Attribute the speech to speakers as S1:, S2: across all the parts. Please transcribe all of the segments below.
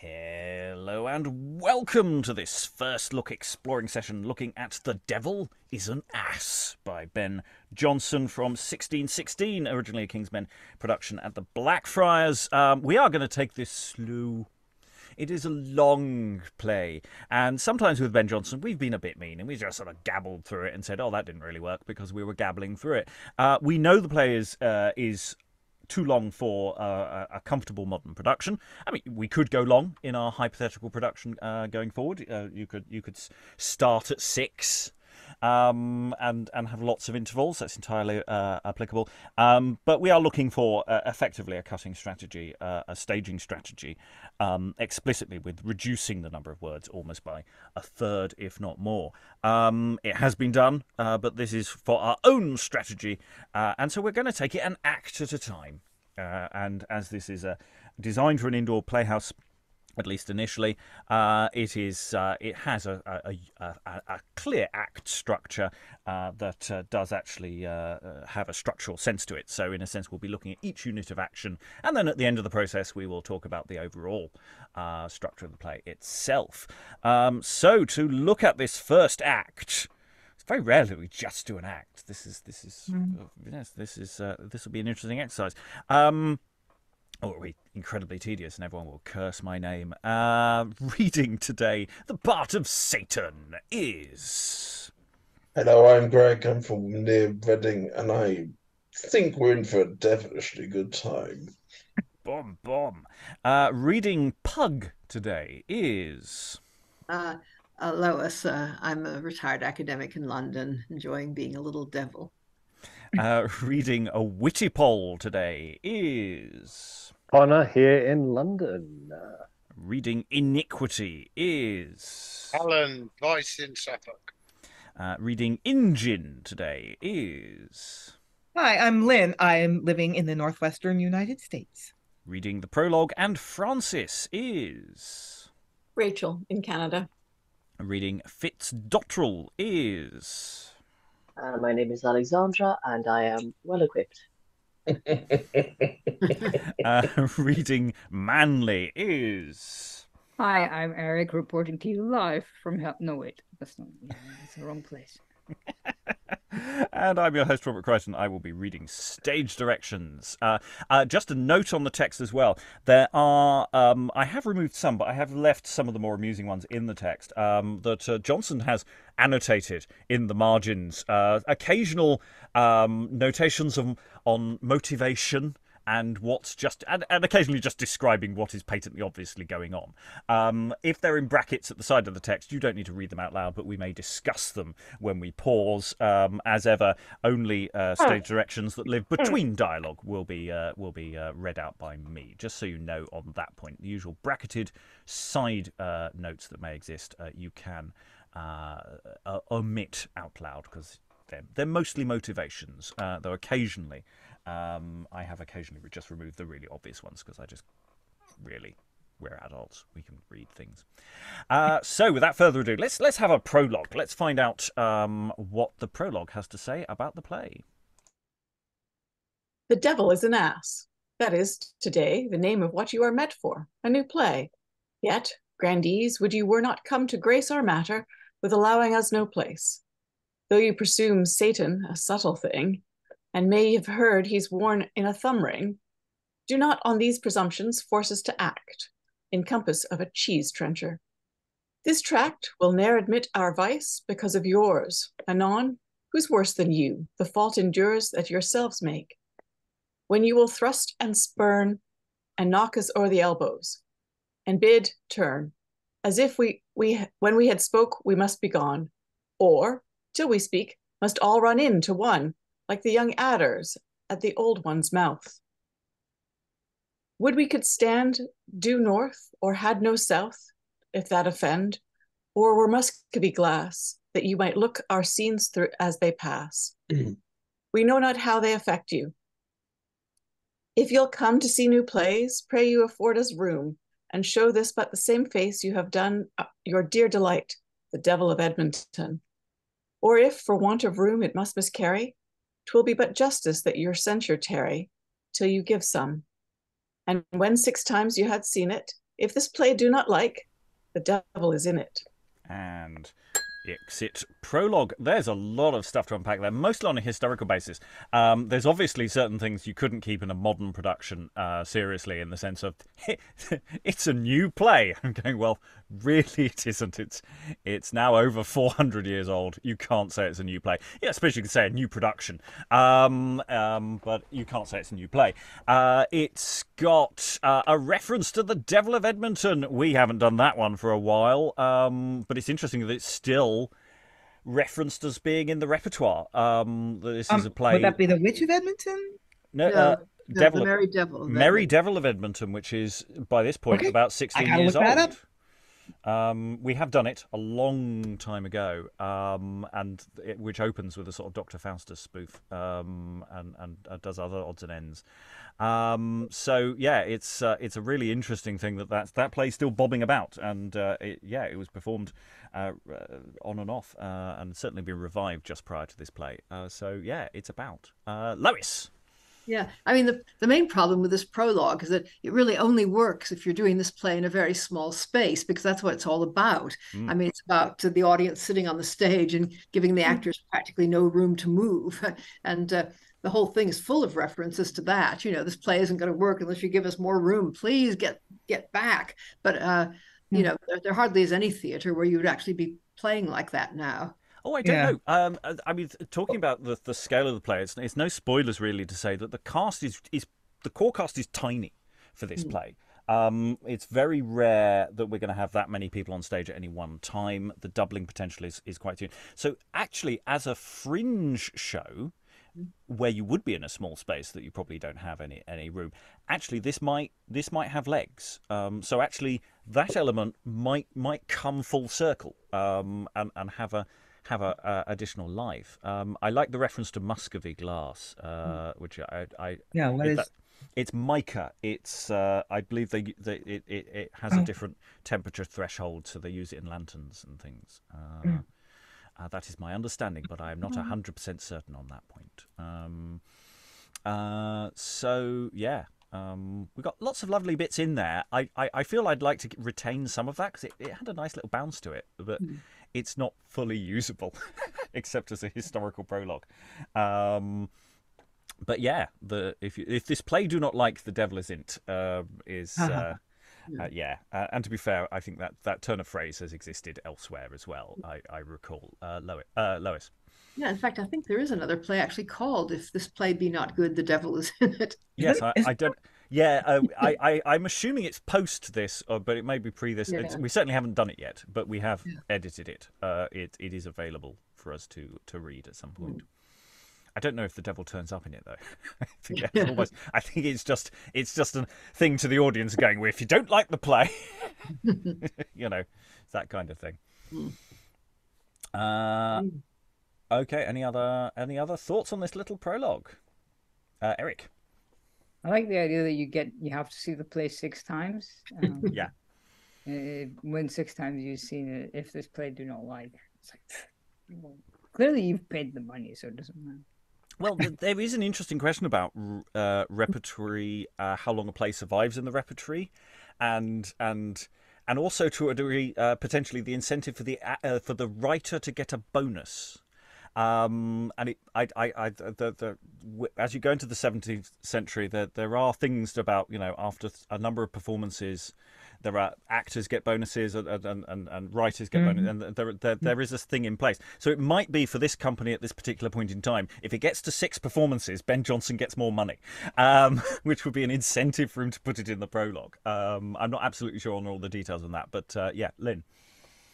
S1: Hello and welcome to this first look exploring session looking at The Devil is an Ass by Ben Jonson from 1616, originally a King's Men production at the Blackfriars. We are going to take this slow. It is a long play, and sometimes with Ben Jonson we've been a bit mean and we just sort of gabbled through it and said, oh, that didn't really work because we were gabbling through it. We know the play is too long for a comfortable modern production. I mean, we could go long in our hypothetical production going forward. You could start at 6 and have lots of intervals. That's entirely applicable. But we are looking for effectively a cutting strategy, a staging strategy, explicitly with reducing the number of words almost by a third, if not more. It has been done, but this is for our own strategy, and so we're going to take it an act at a time. And as this is designed for an indoor playhouse, at least initially, it has a clear act structure that does actually have a structural sense to it. So in a sense, we'll be looking at each unit of action, and then at the end of the process, we will talk about the overall structure of the play itself. So to look at this first act. It's very rare that we just do an act. This will be an interesting exercise. Or it'll be incredibly tedious and everyone will curse my name. Reading today, the part of Satan is...
S2: Hello, I'm Greg. I'm from near Reading, and I think we're in for a devilishly good time.
S1: Bomb. Reading Pug today is...
S3: Lois, I'm a retired academic in London, enjoying being a little devil.
S1: Reading a Wittipol today is...
S4: Connor here in London.
S1: Reading Iniquity is...
S5: Alan, voice in Suffolk.
S1: Reading Engine today is...
S6: Hi, I'm Lynn. I'm living in the northwestern United States.
S1: Reading the Prologue and Francis is...
S7: Rachel in Canada.
S1: Reading Fitzdottrel is...
S8: My name is Alexandra, and I am well equipped.
S1: Reading Manly is...
S9: Hi, I'm Eric, reporting to you live from No, wait, that's the wrong place.
S1: And I'm your host, Robert Crighton. I will be reading stage directions. Just a note on the text as well. There are, I have removed some, but I have left some of the more amusing ones in the text that Jonson has annotated in the margins. Occasional notations on motivation and what's just, and occasionally just describing what is patently obviously going on. If they're in brackets at the side of the text, you don't need to read them out loud, but we may discuss them when we pause. As ever, only stage directions that live between dialogue will be read out by me, just so you know on that point. The usual bracketed side notes that may exist, you can omit out loud, because they're mostly motivations, though occasionally I have occasionally just removed the really obvious ones because we're adults, we can read things. So without further ado, let's have a prologue. Let's find out what the prologue has to say about the play.
S7: The Devil is an Ass. That is, today, the name of what you are met for, a new play. Yet, grandees, would you were not come to grace our matter with allowing us no place. Though you presume Satan a subtle thing, and may have heard he's worn in a thumb ring, do not on these presumptions force us to act, in compass of a cheese trencher. This tract will ne'er admit our vice because of yours. Anon, who's worse than you? The fault endures that yourselves make. When you will thrust and spurn, and knock us o'er the elbows, and bid turn, as if when we had spoke, we must be gone, or, till we speak, must all run in to one, like the young adders at the old one's mouth. Would we could stand due north, or had no south, if that offend, or were Muscovy glass, that you might look our scenes through as they pass. We know not how they affect you. If you'll come to see new plays, pray you afford us room, and show this but the same face you have done your dear delight, the Devil of Edmonton. Or if, for want of room, it must miscarry, 'twill be but justice that your censure tarry, till you give some. And when 6 times you had seen it, If this play do not like, the devil is in it.
S1: And exit prologue. There's a lot of stuff to unpack there, mostly on a historical basis. There's obviously certain things you couldn't keep in a modern production seriously, in the sense of it's a new play. I'm going, well, really it isn't. It's now over 400 years old. You can't say it's a new play. Yeah, I suppose you could say a new production, but you can't say it's a new play. It's got a reference to the Devil of Edmonton. We haven't done that one for a while, but it's interesting that it's still referenced as being in the repertoire. This is a play.
S6: Would that be the Witch of Edmonton?
S1: No,
S3: the Merry Devil.
S1: Merry Devil of Edmonton, which is by this point about 16 years old. That up. We have done it a long time ago, which opens with a sort of Dr. Faustus spoof, and does other odds and ends. So yeah, it's a really interesting thing that play's still bobbing about, and it was performed on and off, and certainly been revived just prior to this play. So yeah, it's about Lois.
S3: Yeah, I mean, the main problem with this prologue is that it really only works if you're doing this play in a very small space, because that's what it's all about. I mean, it's about the audience sitting on the stage and giving the actors practically no room to move. And the whole thing is full of references to that. You know, this play isn't going to work unless you give us more room. Please get back. But, you know, there hardly is any theater where you would actually be playing like that now.
S1: Oh, I don't know. I mean, talking about the scale of the play, it's no spoilers really to say that the cast is the core cast is tiny for this play. It's very rare that we're going to have that many people on stage at any one time. The doubling potential is quite soon. So actually, as a fringe show, where you would be in a small space that you probably don't have any room, actually this might have legs. So actually, that element might come full circle, and have a additional life. I like the reference to Muscovy glass, which it's mica. It's I believe it has a different temperature threshold, so they use it in lanterns and things. That is my understanding, but I am not 100% certain on that point. So yeah. We've got lots of lovely bits in there. I feel I'd like to retain some of that, because it had a nice little bounce to it, but it's not fully usable except as a historical prologue. But yeah, if this play do not like, the devil is in't, and to be fair, I think that turn of phrase has existed elsewhere as well. I recall. Lois.
S3: Yeah, in fact, I think there is another play actually called "If This Play Be Not Good, the Devil Is in It."
S1: Yes, I don't. Yeah, I'm assuming it's post this, but it may be pre this.
S3: Yeah.
S1: We certainly haven't done it yet, but we have edited it. It is available for us to read at some point. I don't know if the devil turns up in it though. I think it's just a thing to the audience going, well, if you don't like the play, you know, that kind of thing. Okay. Any other thoughts on this little prologue, Eric?
S9: I like the idea that you have to see the play 6 times.
S1: Yeah.
S9: When 6 times you've seen it, if this play do not like, it's like, well, clearly you've paid the money, so it doesn't matter.
S1: Well, there is an interesting question about repertory, how long a play survives in the repertory, and also to a degree potentially the incentive for the writer to get a bonus. And as you go into the 17th century, there are things about, you know, after a number of performances, there are actors get bonuses and writers get bonuses, and there is this thing in place. So it might be for this company at this particular point in time, if it gets to 6 performances, Ben Jonson gets more money, which would be an incentive for him to put it in the prologue. I'm not absolutely sure on all the details on that, but yeah, Lynn.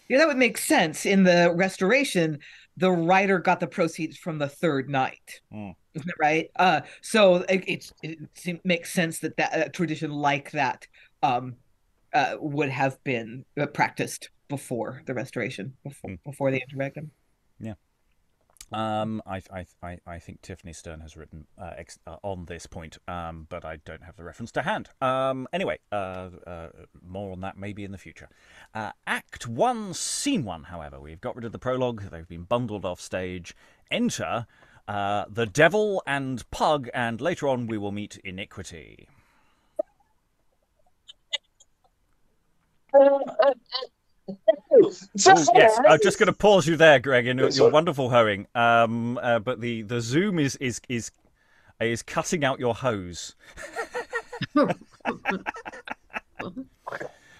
S6: Yeah, that would make sense. In the restoration, the writer got the proceeds from the 3rd night, isn't it right? So it makes sense that a tradition like that would have been practiced before the restoration, before the interregnum. Yeah.
S1: I think Tiffany Stern has written on this point, but I don't have the reference to hand. Anyway, more on that maybe in the future. Act 1, Scene 1, however, we've got rid of the prologue. They've been bundled off stage. Enter the Devil and Pug, and later on we will meet Iniquity. Oh yes, I'm just going to pause you there, Greg, in your wonderful hoeing. But the Zoom is cutting out your hose.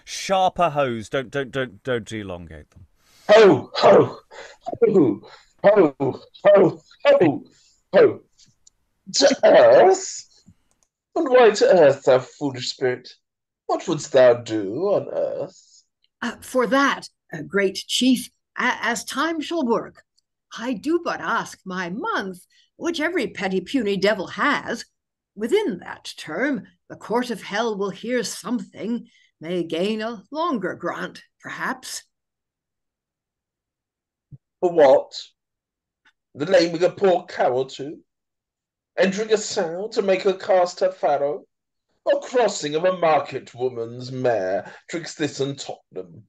S1: Sharper hose. Don't elongate them.
S2: Ho, ho, ho, ho, ho, ho, ho. To earth? And why to earth, thou foolish spirit? What wouldst thou do on earth?
S3: For that, great chief, as time shall work, I do but ask my month, which every petty puny devil has. Within that term, the court of hell will hear something, may gain a longer grant, perhaps.
S2: For what? The laming a poor cow or two? Entering a sow to make her cast her farrow? Or crossing of a market woman's mare twixt this and Tottenham?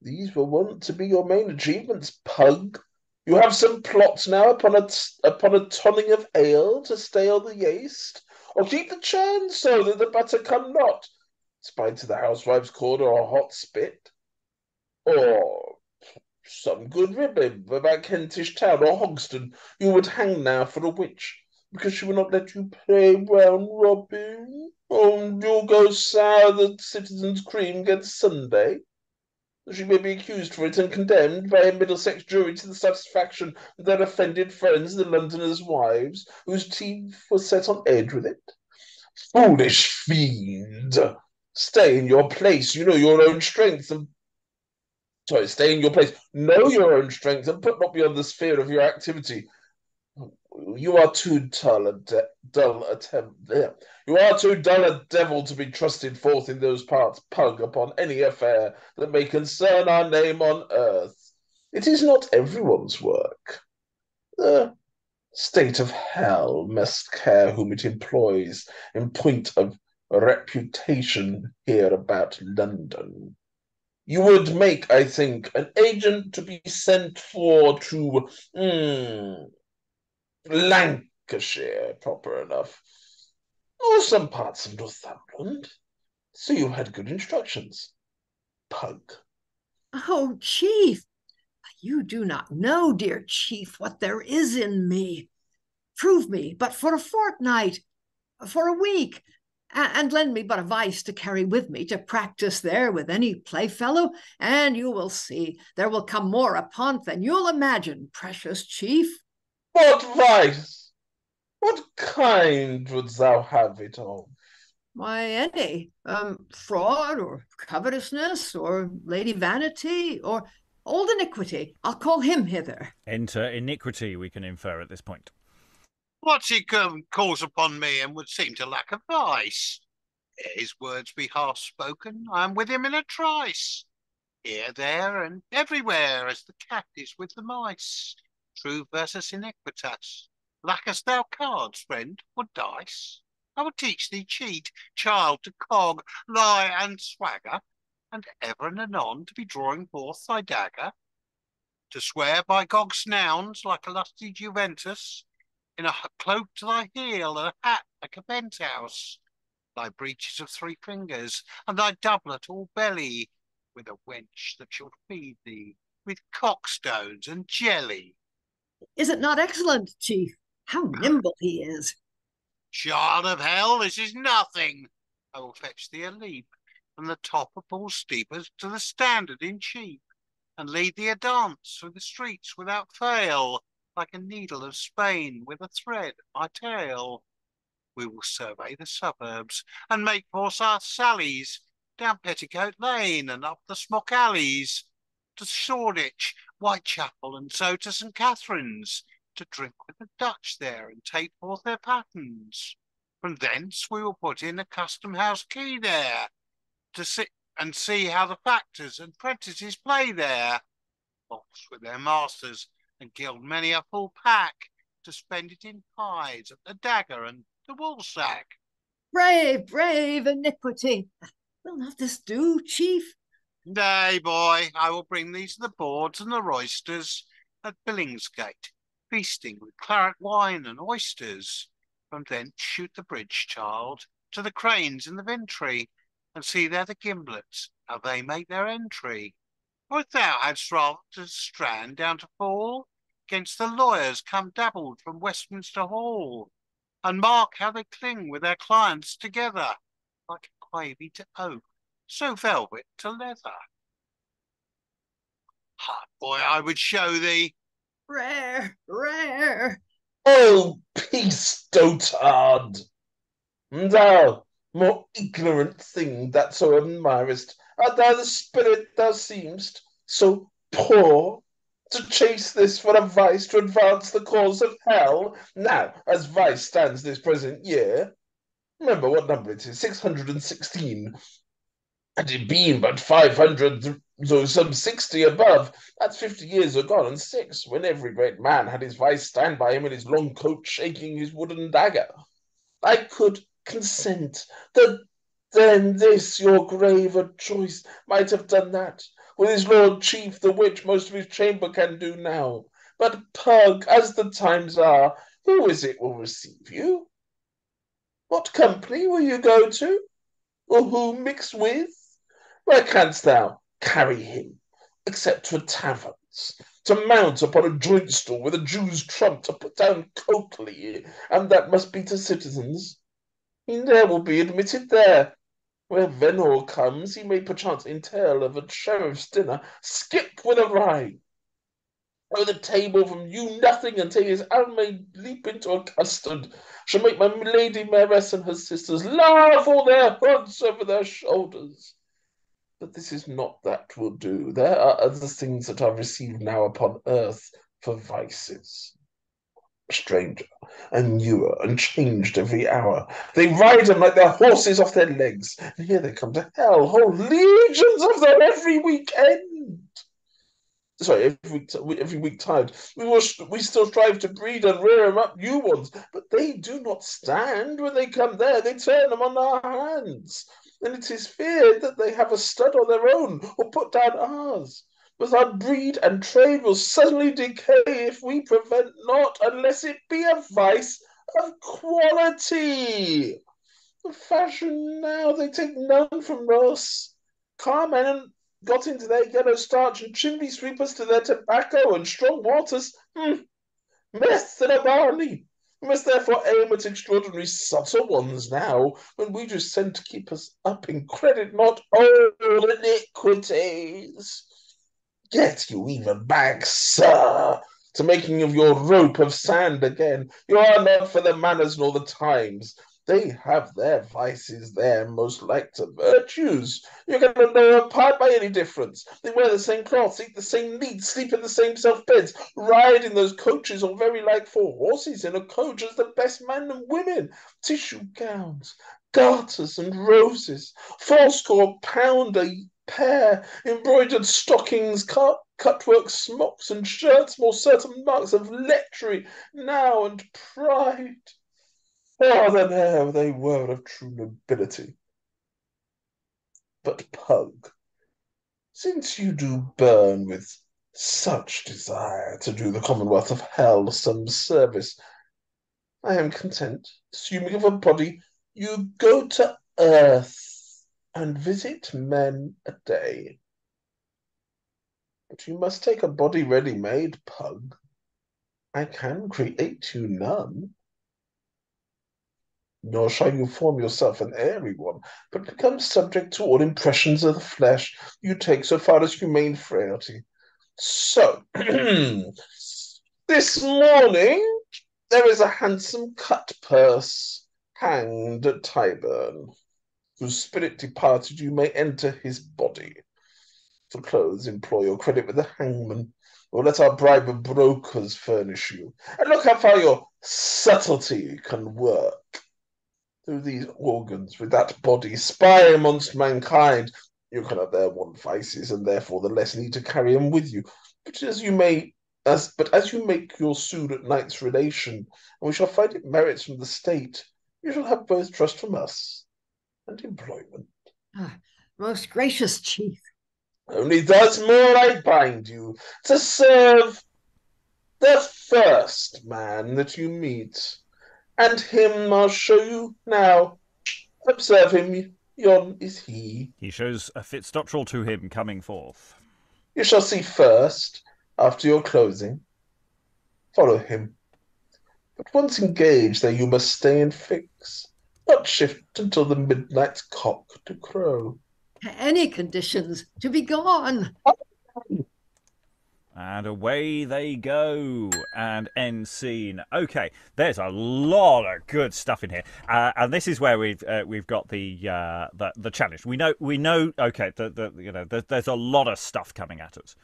S2: These were wont to be your main achievements, pug. You have some plots now upon a tonning of ale to stale the yeast, or keep the churn so that the butter come not, spite to the housewife's cord or a hot spit, or some good ribbon of our Kentish town or Hogston you would hang now for a witch, because she will not let you play round robin. Oh, you'll go sour the citizen's cream gets Sunday. She may be accused for it and condemned by a Middlesex jury to the satisfaction of their offended friends, the Londoners' wives, whose teeth were set on edge with it. Foolish fiend! Stay in your place. You know your own strength and stay in your place. Know your own strength and put not beyond the sphere of your activity. You are too dull a devil to be trusted forth in those parts, pug, upon any affair that may concern our name on earth. It is not everyone's work. The state of hell must care whom it employs in point of reputation here about London. You would make, I think, an agent to be sent for to Lancashire, proper enough, or some parts of Northumberland. So you had good instructions, pug.
S3: Oh, chief, you do not know, dear chief, what there is in me. Prove me but for a fortnight, for a week, and lend me but a vice to carry with me to practice there with any playfellow, and you will see there will come more upon than you'll imagine, precious chief.
S2: What vice? What kind wouldst thou have it of?
S3: Why, any. Fraud, or covetousness, or Lady Vanity, or old Iniquity. I'll call him hither.
S1: Enter Iniquity, we can infer at this point.
S5: What's he calls upon me and would seem to lack a vice? Ere his words be half spoken, I am with him in a trice. Here, there, and everywhere, as the cat is with the mice. True versus iniquitas. Lackest thou cards, friend, or dice? I will teach thee cheat, child, to cog, lie, and swagger, and ever and anon to be drawing forth thy dagger. To swear by Gog's nouns like a lusty Juventus, in a cloak to thy heel, and a hat like a penthouse, thy breeches of 3 fingers, and thy doublet all belly, with a wench that shall feed thee with cockstones and jelly.
S3: Is it not excellent, chief? How nimble he is.
S5: Child of hell, this is nothing. I will fetch thee a leap from the top of Paul Steepers to the Standard in Cheap, and lead thee a dance through the streets without fail, like a needle of Spain with a thread my tail. We will survey the suburbs and make forth our sallies down Petticoat Lane and up the Smock Alleys to Shoreditch, Whitechapel, and so to St. Catherine's, to drink with the Dutch there and take forth their patterns. From thence we will put in a custom house key there, to sit and see how the factors and prentices play there, box with their masters, and gild many a full pack, to spend it in pies at the Dagger and the Woolsack.
S3: Brave, brave Iniquity. Will not this do, chief?
S5: Nay, boy, I will bring these to the boards and the roysters at Billingsgate, feasting with claret wine and oysters. From thence shoot the bridge, child, to the cranes in the Vintry, and see there the gimlets, how they make their entry. Or if thou hadst rather to strand down to fall against the lawyers come dabbled from Westminster Hall, and mark how they cling with their clients together, like quavy to oak, so velvet to leather. Hot boy, I would show thee.
S3: Rare, rare.
S2: Oh, peace, dotard! Thou, more ignorant thing that so admirest, art thou the spirit thou seemst, so poor, to chase this for a vice to advance the cause of hell? Now, as vice stands this present year, remember what number it is, 616, and it being but 500, so some 60 above, that's 50 years agone and 6, when every great man had his vice stand by him in his long coat shaking his wooden dagger. I could consent that then this your graver choice might have done that, with his lord chief, the which most of his chamber can do now. But, Pug, as the times are, who is it will receive you? What company will you go to? Or who mix with? Where canst thou carry him, except to taverns, to mount upon a joint stool with a Jew's trump to put down coatley, and that must be to citizens? He ne'er will be admitted there. Where Venor comes, he may perchance entail of a sheriff's dinner, skip with a rhyme. Oh, the table from you nothing until his own may leap into a custard, shall make my lady mayoress and her sisters laugh all their hoods over their shoulders. But this is not that will do. There are other things that are received now upon earth for vices. Stranger, and newer, and changed every hour. They ride them like their horses off their legs, and here they come to hell, whole legions of them every weekend. Sorry, every week tide. We still strive to breed and rear them up new ones, but they do not stand when they come there. They turn them on our hands, and it is feared that they have a stud on their own, or put down ours. But our breed and trade will suddenly decay if we prevent not, unless it be a vice of quality. The fashion now, they take none from us. Carmen got into their yellow starch, and chimney sweepers to their tobacco, and strong waters, meth and a barley. We must therefore aim at extraordinary subtle ones now, when we just send to keep us up in credit, not old iniquities. Get you even back, sir, to making of your rope of sand again. You are not for the manners nor the times. They have their vices there, most like to virtues. You're going to know apart by any difference. They wear the same cloths, eat the same meat, sleep in the same self-beds, ride in those coaches, or very like 4 horses in a coach as the best men and women, tissue gowns, garters and roses, 80 pound a pair, embroidered stockings, cutwork smocks and shirts, more certain marks of lechery now and pride. Oh, than e'er they were of true nobility. But, Pug, since you do burn with such desire to do the Commonwealth of Hell some service, I am content, assuming of a body, you go to earth and visit men a day. But you must take a body ready-made, Pug. I can create you none. Nor shall you form yourself an airy one, but become subject to all impressions of the flesh you take so far as humane frailty. So, this morning there is a handsome cut-purse hanged at Tyburn, whose spirit departed you may enter his body. For clothes employ your credit with the hangman, or let our bribe of brokers furnish you, and look how far your subtlety can work. Through these organs, with that body, spy amongst mankind. You cannot there want vices, and therefore the less need to carry them with you. But as you make your suit at night's relation, and we shall find it merits from the state, you shall have both trust from us and employment.
S3: Most gracious chief.
S2: Only thus more I bind you, to serve the first man that you meet, and him I'll show you now. Observe him, Yon is he.
S1: He shows a Fitzdottrel to him coming forth.
S2: You shall see first, after your closing. Follow him. But once engaged, there you must stay and fix, not shift until the midnight cock to crow.
S3: Any conditions to be gone.
S1: And away they go, and end scene. Okay, there's a lot of good stuff in here, and this is where we've got the challenge. We know. Okay, there's a lot of stuff coming at us.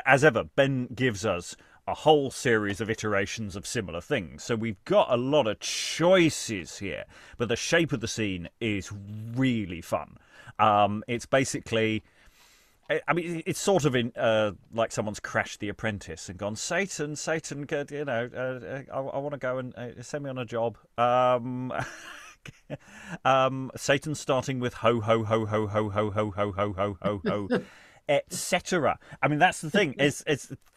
S1: As ever, Ben gives us a whole series of iterations of similar things, so we've got a lot of choices here. But the shape of the scene is really fun. It's basically. I mean, it's sort of like someone's crashed The Apprentice and gone, Satan, I want to go and send me on a job. Satan starting with ho, ho, ho, ho, ho, ho, ho, ho, ho, ho, ho, ho, etc. I mean, that's the thing. It's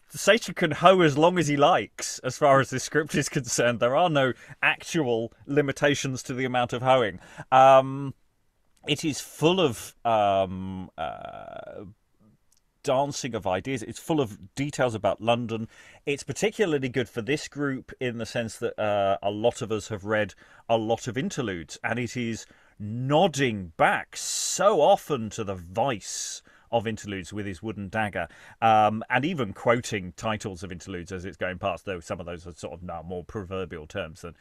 S1: Satan can hoe as long as he likes, as far as this script is concerned. There are no actual limitations to the amount of hoeing. It is full of dancing of ideas. It's full of details about London. It's particularly good for this group in the sense that a lot of us have read a lot of interludes, and it is nodding back so often to the vice of interludes with his wooden dagger, and even quoting titles of interludes as it's going past, though some of those are sort of now more proverbial terms than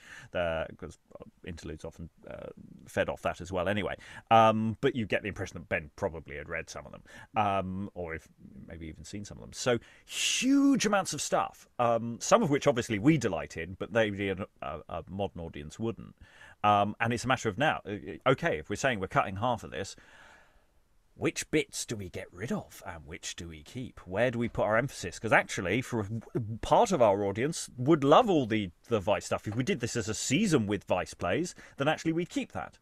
S1: because interludes often fed off that as well anyway. But you get the impression that Ben probably had read some of them, or if maybe even seen some of them. So huge amounts of stuff, some of which obviously we delight in, but maybe a modern audience wouldn't. And it's a matter of now, okay, if we're saying we're cutting half of this, which bits do we get rid of and which do we keep? Where do we put our emphasis? Because actually, for part of our audience would love all the Vice stuff. If we did this as a season with Vice plays, then actually we'd keep that.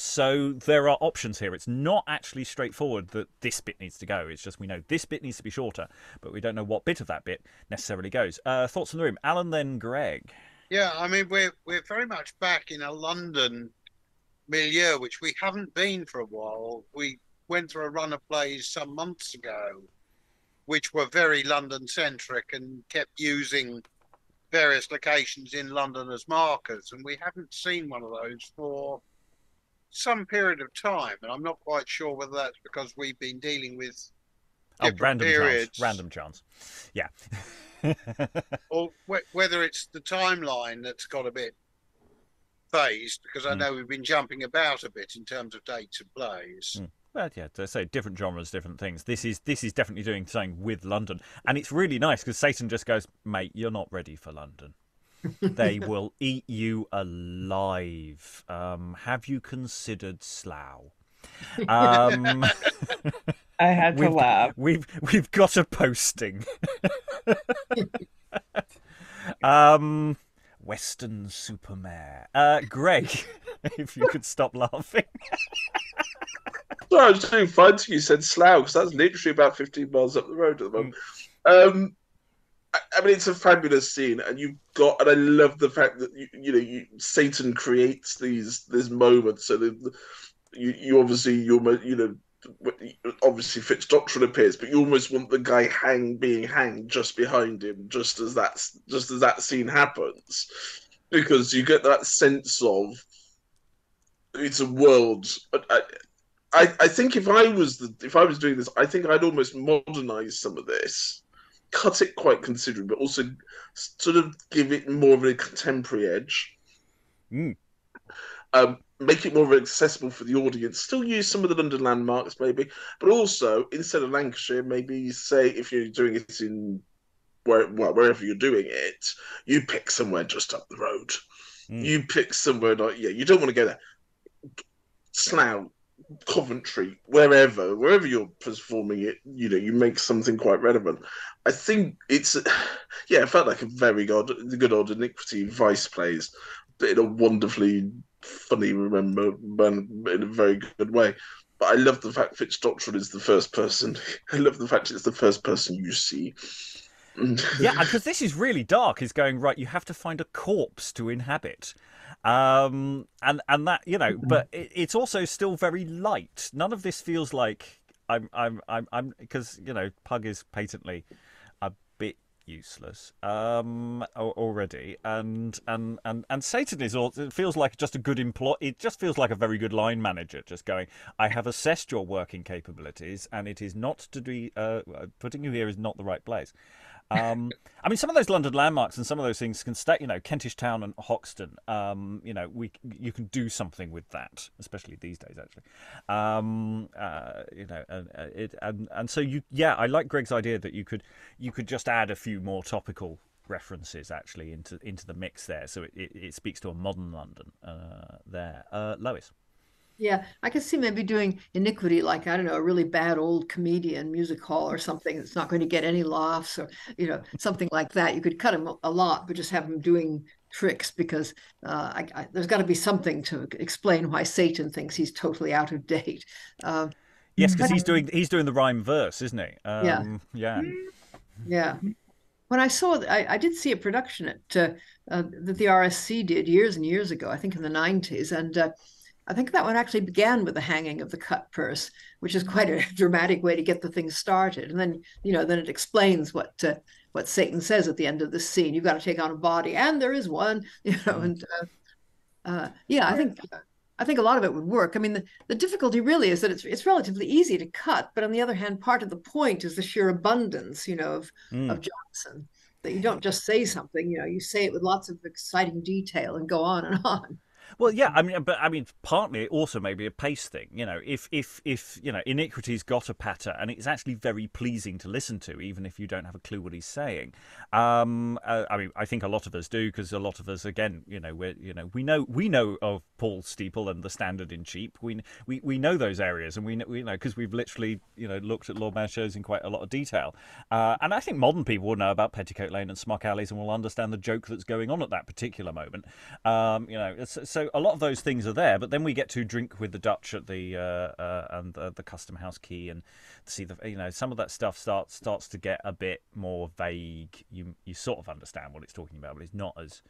S1: So there are options here. It's not actually straightforward that this bit needs to go. It's just we know this bit needs to be shorter, but we don't know what bit of that bit necessarily goes. Thoughts from the room? Alan, then Greg.
S5: Yeah, I mean, we're very much back in a London milieu, which we haven't been for a while. We went through a run of plays some months ago, which were very London-centric and kept using various locations in London as markers, and we haven't seen one of those for some period of time, and I'm not quite sure whether that's because we've been dealing with different periods.
S1: Random chance. Yeah.
S5: Or whether it's the timeline that's got a bit phased, because I know we've been jumping about a bit in terms of dates of plays.
S1: Well, yeah, to say different genres, different things. This is definitely doing something with London, and it's really nice because Satan just goes, mate, you're not ready for London. They will eat you alive. Have you considered Slough?
S6: I had to laugh.
S1: We've got a posting. Western Supermare. Greg, if you could stop laughing.
S2: Sorry, I was doing fine till you said Slough, because that's literally about 15 miles up the road at the moment. I mean, it's a fabulous scene, and I love the fact that Satan creates these moments, so that obviously Fitzdottrel appears, but you almost want the guy being hanged just behind him, just as that scene happens, because you get that sense of it's a world. I think if I was doing this, I think I'd almost modernize some of this, cut it quite considerably, but also sort of give it more of a contemporary edge. Make it more accessible for the audience. Still use some of the London landmarks, maybe, but also instead of Lancashire, maybe say if you're doing it in wherever you're doing it, you pick somewhere just up the road. You pick somewhere you don't want to go there. Slough, Coventry, wherever you're performing it, you make something quite relevant. I think it felt like a very good old Iniquity Vice plays, but in a wonderfully funny, in a very good way. But I love the fact Fitzdottrel is the first person. I love the fact it's the first person you see.
S1: Yeah, because this is really dark. Is going right. You have to find a corpse to inhabit. And that, you know, but it's also still very light. None of this feels like I'm because, you know, Pug is patently a bit useless already, and Satan is all, it feels like just a good employee. It just feels like a very good line manager, just going, I have assessed your working capabilities, and it is not to be putting you here is not the right place. I mean, some of those London landmarks and some of those things can stay. You know, Kentish Town and Hoxton. You know, you can do something with that, especially these days, actually. You know, and so I like Greg's idea that you could just add a few more topical references actually into the mix there, so it speaks to a modern London there. Lois.
S3: Yeah, I can see maybe doing Iniquity, like, I don't know, a really bad old comedian music hall or something that's not going to get any laughs, or, you know, something like that. You could cut him a lot, but just have him doing tricks, because there's got to be something to explain why Satan thinks he's totally out of date.
S1: Yes, because he's doing the rhyme verse, isn't he?
S3: Yeah. When I saw, I did see a production that the RSC did years and years ago, I think in the 90s, and I think that one actually began with the hanging of the cut purse, which is quite a dramatic way to get the thing started. And then, you know, then it explains what Satan says at the end of the scene. You've got to take on a body, and there is one, you know. And I think a lot of it would work. I mean, the difficulty really is that it's relatively easy to cut, but on the other hand, part of the point is the sheer abundance, you know, of Jonson. That you don't just say something, you know, you say it with lots of exciting detail and go on and on.
S1: Well, yeah, I mean, partly it also maybe a pace thing. You know, if you know, Iniquity's got a patter, and it's actually very pleasing to listen to, even if you don't have a clue what he's saying. I mean, I think a lot of us do, because a lot of us, again, you know, we know of Paul's Steeple and the Standard in Cheap. We know those areas, and we know because we've literally, you know, looked at Lord Mayor's shows in quite a lot of detail. And I think modern people will know about Petticoat Lane and Smock Alleys, and will understand the joke that's going on at that particular moment. You know, so a lot of those things are there, but then we get to drink with the Dutch at the and the Custom House Quay, and see the, you know, some of that stuff starts to get a bit more vague. You sort of understand what it's talking about, but it's not as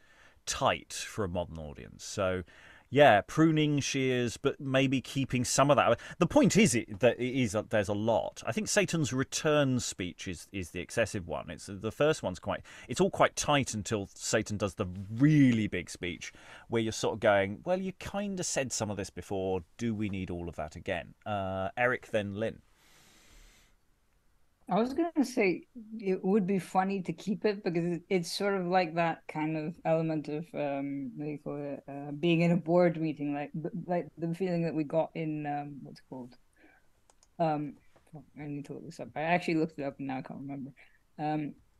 S1: tight for a modern audience. So yeah, pruning, shears, but maybe keeping some of that. The point is there's a lot. I think Satan's return speech is the excessive one. It's the first one's it's all quite tight until Satan does the really big speech, where you're sort of going, well, you kind of said some of this before. Do we need all of that again? Eric, then Lynn.
S9: I was going to say it would be funny to keep it, because it's sort of like that kind of element of what do you call it, being in a board meeting, like the feeling that we got in what's it called? I need to look this up. I actually looked it up and now I can't remember.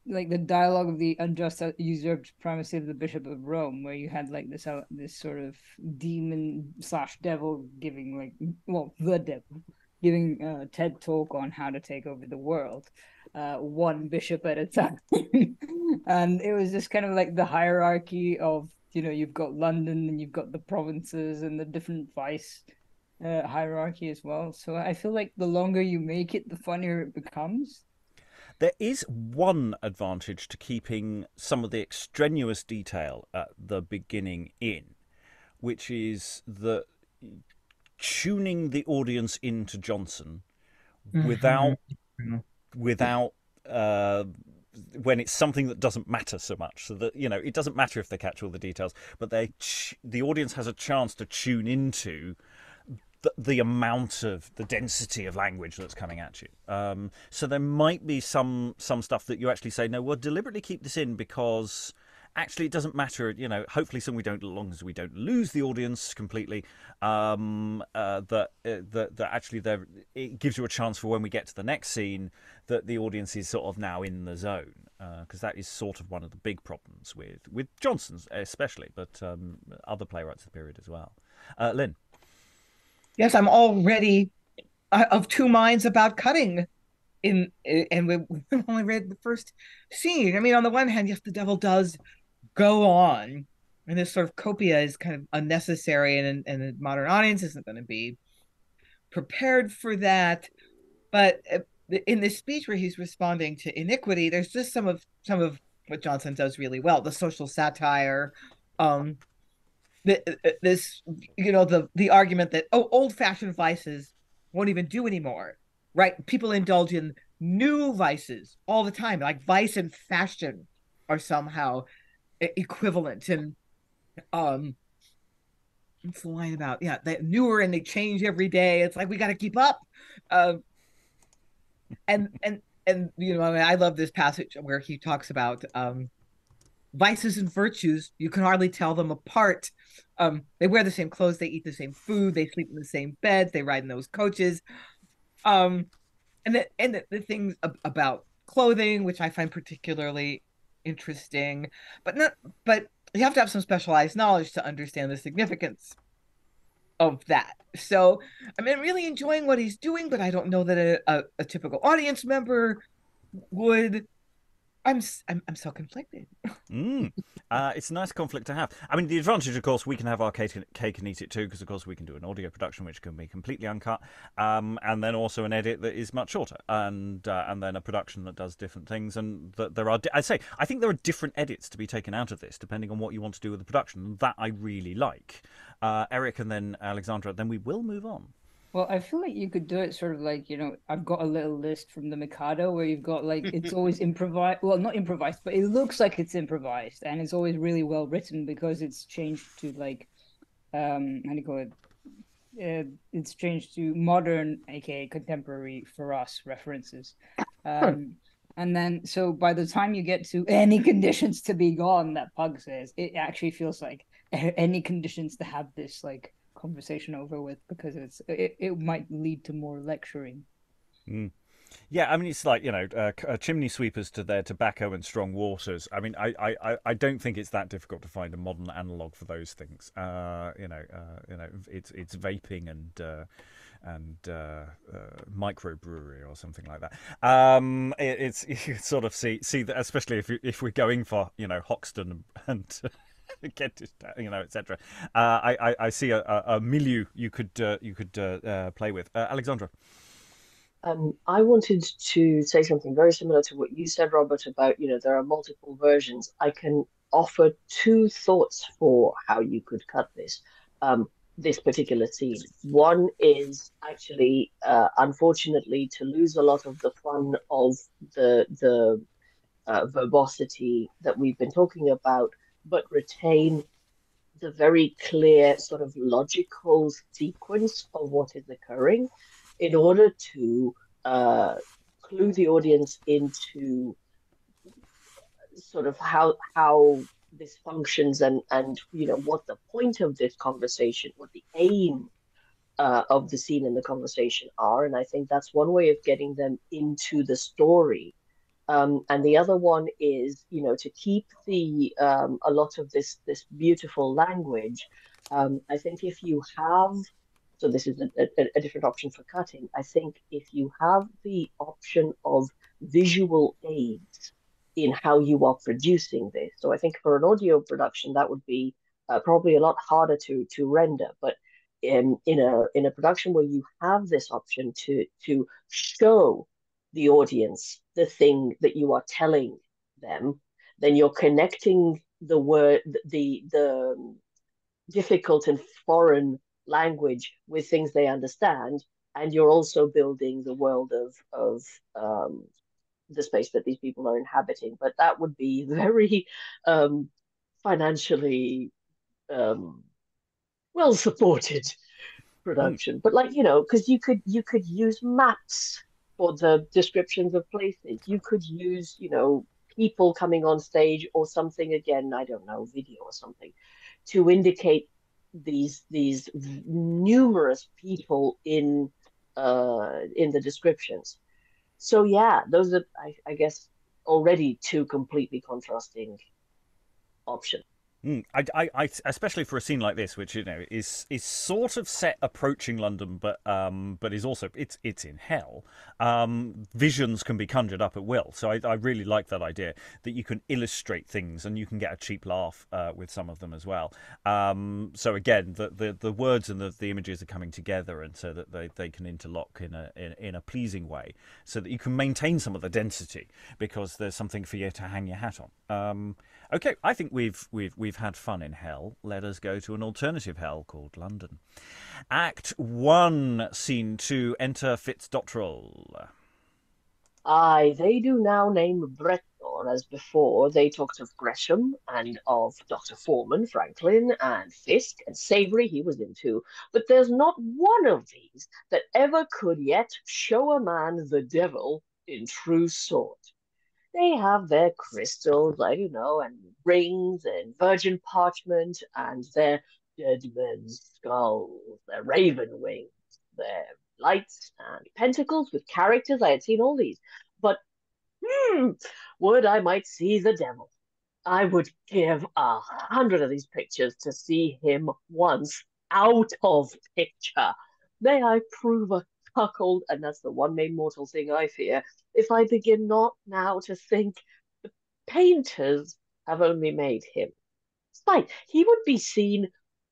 S9: Like the dialogue of the unjust usurped primacy of the Bishop of Rome, where you had like this sort of demon / devil giving the devil giving a TED talk on how to take over the world, one bishop at a time. And it was just kind of like the hierarchy of, you know, you've got London and you've got the provinces and the different vice hierarchy as well. So I feel like the longer you make it, the funnier it becomes.
S1: There is one advantage to keeping some of the extraneous detail at the beginning in, which is that tuning the audience into Jonson without when it's something that doesn't matter so much, so that, you know, it doesn't matter if they catch all the details, but the audience has a chance to tune into the amount of the density of language that's coming at you. So there might be some stuff that you actually say, no, we'll deliberately keep this in because actually it doesn't matter, you know, hopefully as long as we don't lose the audience completely, that actually it gives you a chance for when we get to the next scene that the audience is sort of now in the zone, because that is sort of one of the big problems with Jonson's especially, but other playwrights of the period as well. Lynn.
S6: Yes, I'm already of two minds about cutting and we've only read the first scene. I mean, on the one hand, yes, the devil does go on, and this sort of copia is kind of unnecessary, and the modern audience isn't going to be prepared for that. But in this speech where he's responding to Iniquity, there's just some of what Jonson does really well, the social satire, this, the argument that, oh, old-fashioned vices won't even do anymore, right? People indulge in new vices all the time, like vice and fashion are somehow equivalent. And what's the line about? Yeah, they're newer and they change every day. It's like we got to keep up. And I love this passage where he talks about vices and virtues. You can hardly tell them apart. They wear the same clothes, they eat the same food, they sleep in the same beds, they ride in those coaches. And the things about clothing, which I find particularly interesting, but you have to have some specialized knowledge to understand the significance of that. So I'm really enjoying what he's doing, but I don't know that a typical audience member would. I'm so conflicted.
S1: It's a nice conflict to have. I mean, the advantage, of course, we can have our cake and eat it too, because, of course, we can do an audio production which can be completely uncut, and then also an edit that is much shorter, and then a production that does different things. And that there are, I think there are different edits to be taken out of this, depending on what you want to do with the production. And that I really like. Eric and then Alexandra, then we will move on.
S9: Well, I feel like you could do it sort of like, I've got a little list from the Mikado where you've got like, it's always improvised. Well, not improvised, but it looks like it's improvised, and it's always really well written because it's changed to like, how do you call it? It's changed to modern, aka contemporary for us references. And then, so by the time you get to any conditions to be gone, that Pug says, it actually feels like any conditions to have this like conversation over with, because it might lead to more lecturing.
S1: Yeah, I mean, it's like, chimney sweepers to their tobacco and strong waters. I mean, I don't think it's that difficult to find a modern analog for those things. It's vaping and microbrewery or something like that. It's you sort of see that, especially if we're going for Hoxton and get it, etc. I see a milieu you could play with. Alexandra.
S8: I wanted to say something very similar to what you said, Robert, about, there are multiple versions. I can offer two thoughts for how you could cut this particular scene. One is actually, unfortunately, to lose a lot of the fun of the verbosity that we've been talking about, but retain the very clear sort of logical sequence of what is occurring in order to clue the audience into sort of how this functions and what the point of this conversation, what the aim of the scene and the conversation are. And I think that's one way of getting them into the story. And the other one is, to keep a lot of this beautiful language. I think if you have, so this is a different option for cutting. I think if you have the option of visual aids in how you are producing this, so I think for an audio production that would be probably a lot harder to render. But in a production where you have this option to show the audience the thing that you are telling them, then you're connecting the word, the difficult and foreign language with things they understand, and you're also building the world of the space that these people are inhabiting. But that would be very financially well supported production. But because you could use maps for the descriptions of places. You could use, people coming on stage or something, again, I don't know, video or something, to indicate these numerous people in the descriptions. So yeah, those are, I guess, already two completely contrasting options.
S1: I especially for a scene like this, which is sort of set approaching London, but is also it's in hell. Visions can be conjured up at will, so I really like that idea that you can illustrate things and you can get a cheap laugh with some of them as well. So again, the words and the images are coming together, and so that they can interlock in a pleasing way, so that you can maintain some of the density because there's something for you to hang your hat on. Okay, I think we've had fun in hell. Let us go to an alternative hell called London. Act 1, Scene 2. Enter Fitzdottrel.
S8: Aye, they do now name Breton as before. They talked of Gresham and of Dr. Foreman, Franklin, and Fisk, and Savory he was into. But there's not one of these that ever could yet show a man the devil in true sort. They have their crystals, and rings and virgin parchment, and their dead men's skulls, their raven wings, their lights and pentacles with characters. I had seen all these. But would I might see the devil. I would give 100 of these pictures to see him once out of picture. May I prove a cuckold, and that's the one main mortal thing I fear, if I begin not now to think the painters have only made him. Spite, he would be seen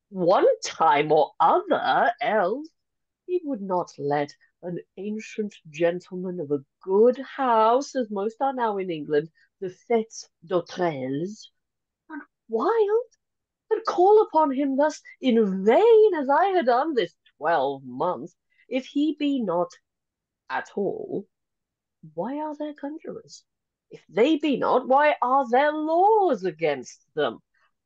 S8: one time or other, else he would not let an ancient gentleman of a good house, as most are now in England, the Fitzdottrels, run wild and call upon him thus in vain, as I had done this 12 months. If he be not at all, why are there conjurers? If they be not, why are there laws against them?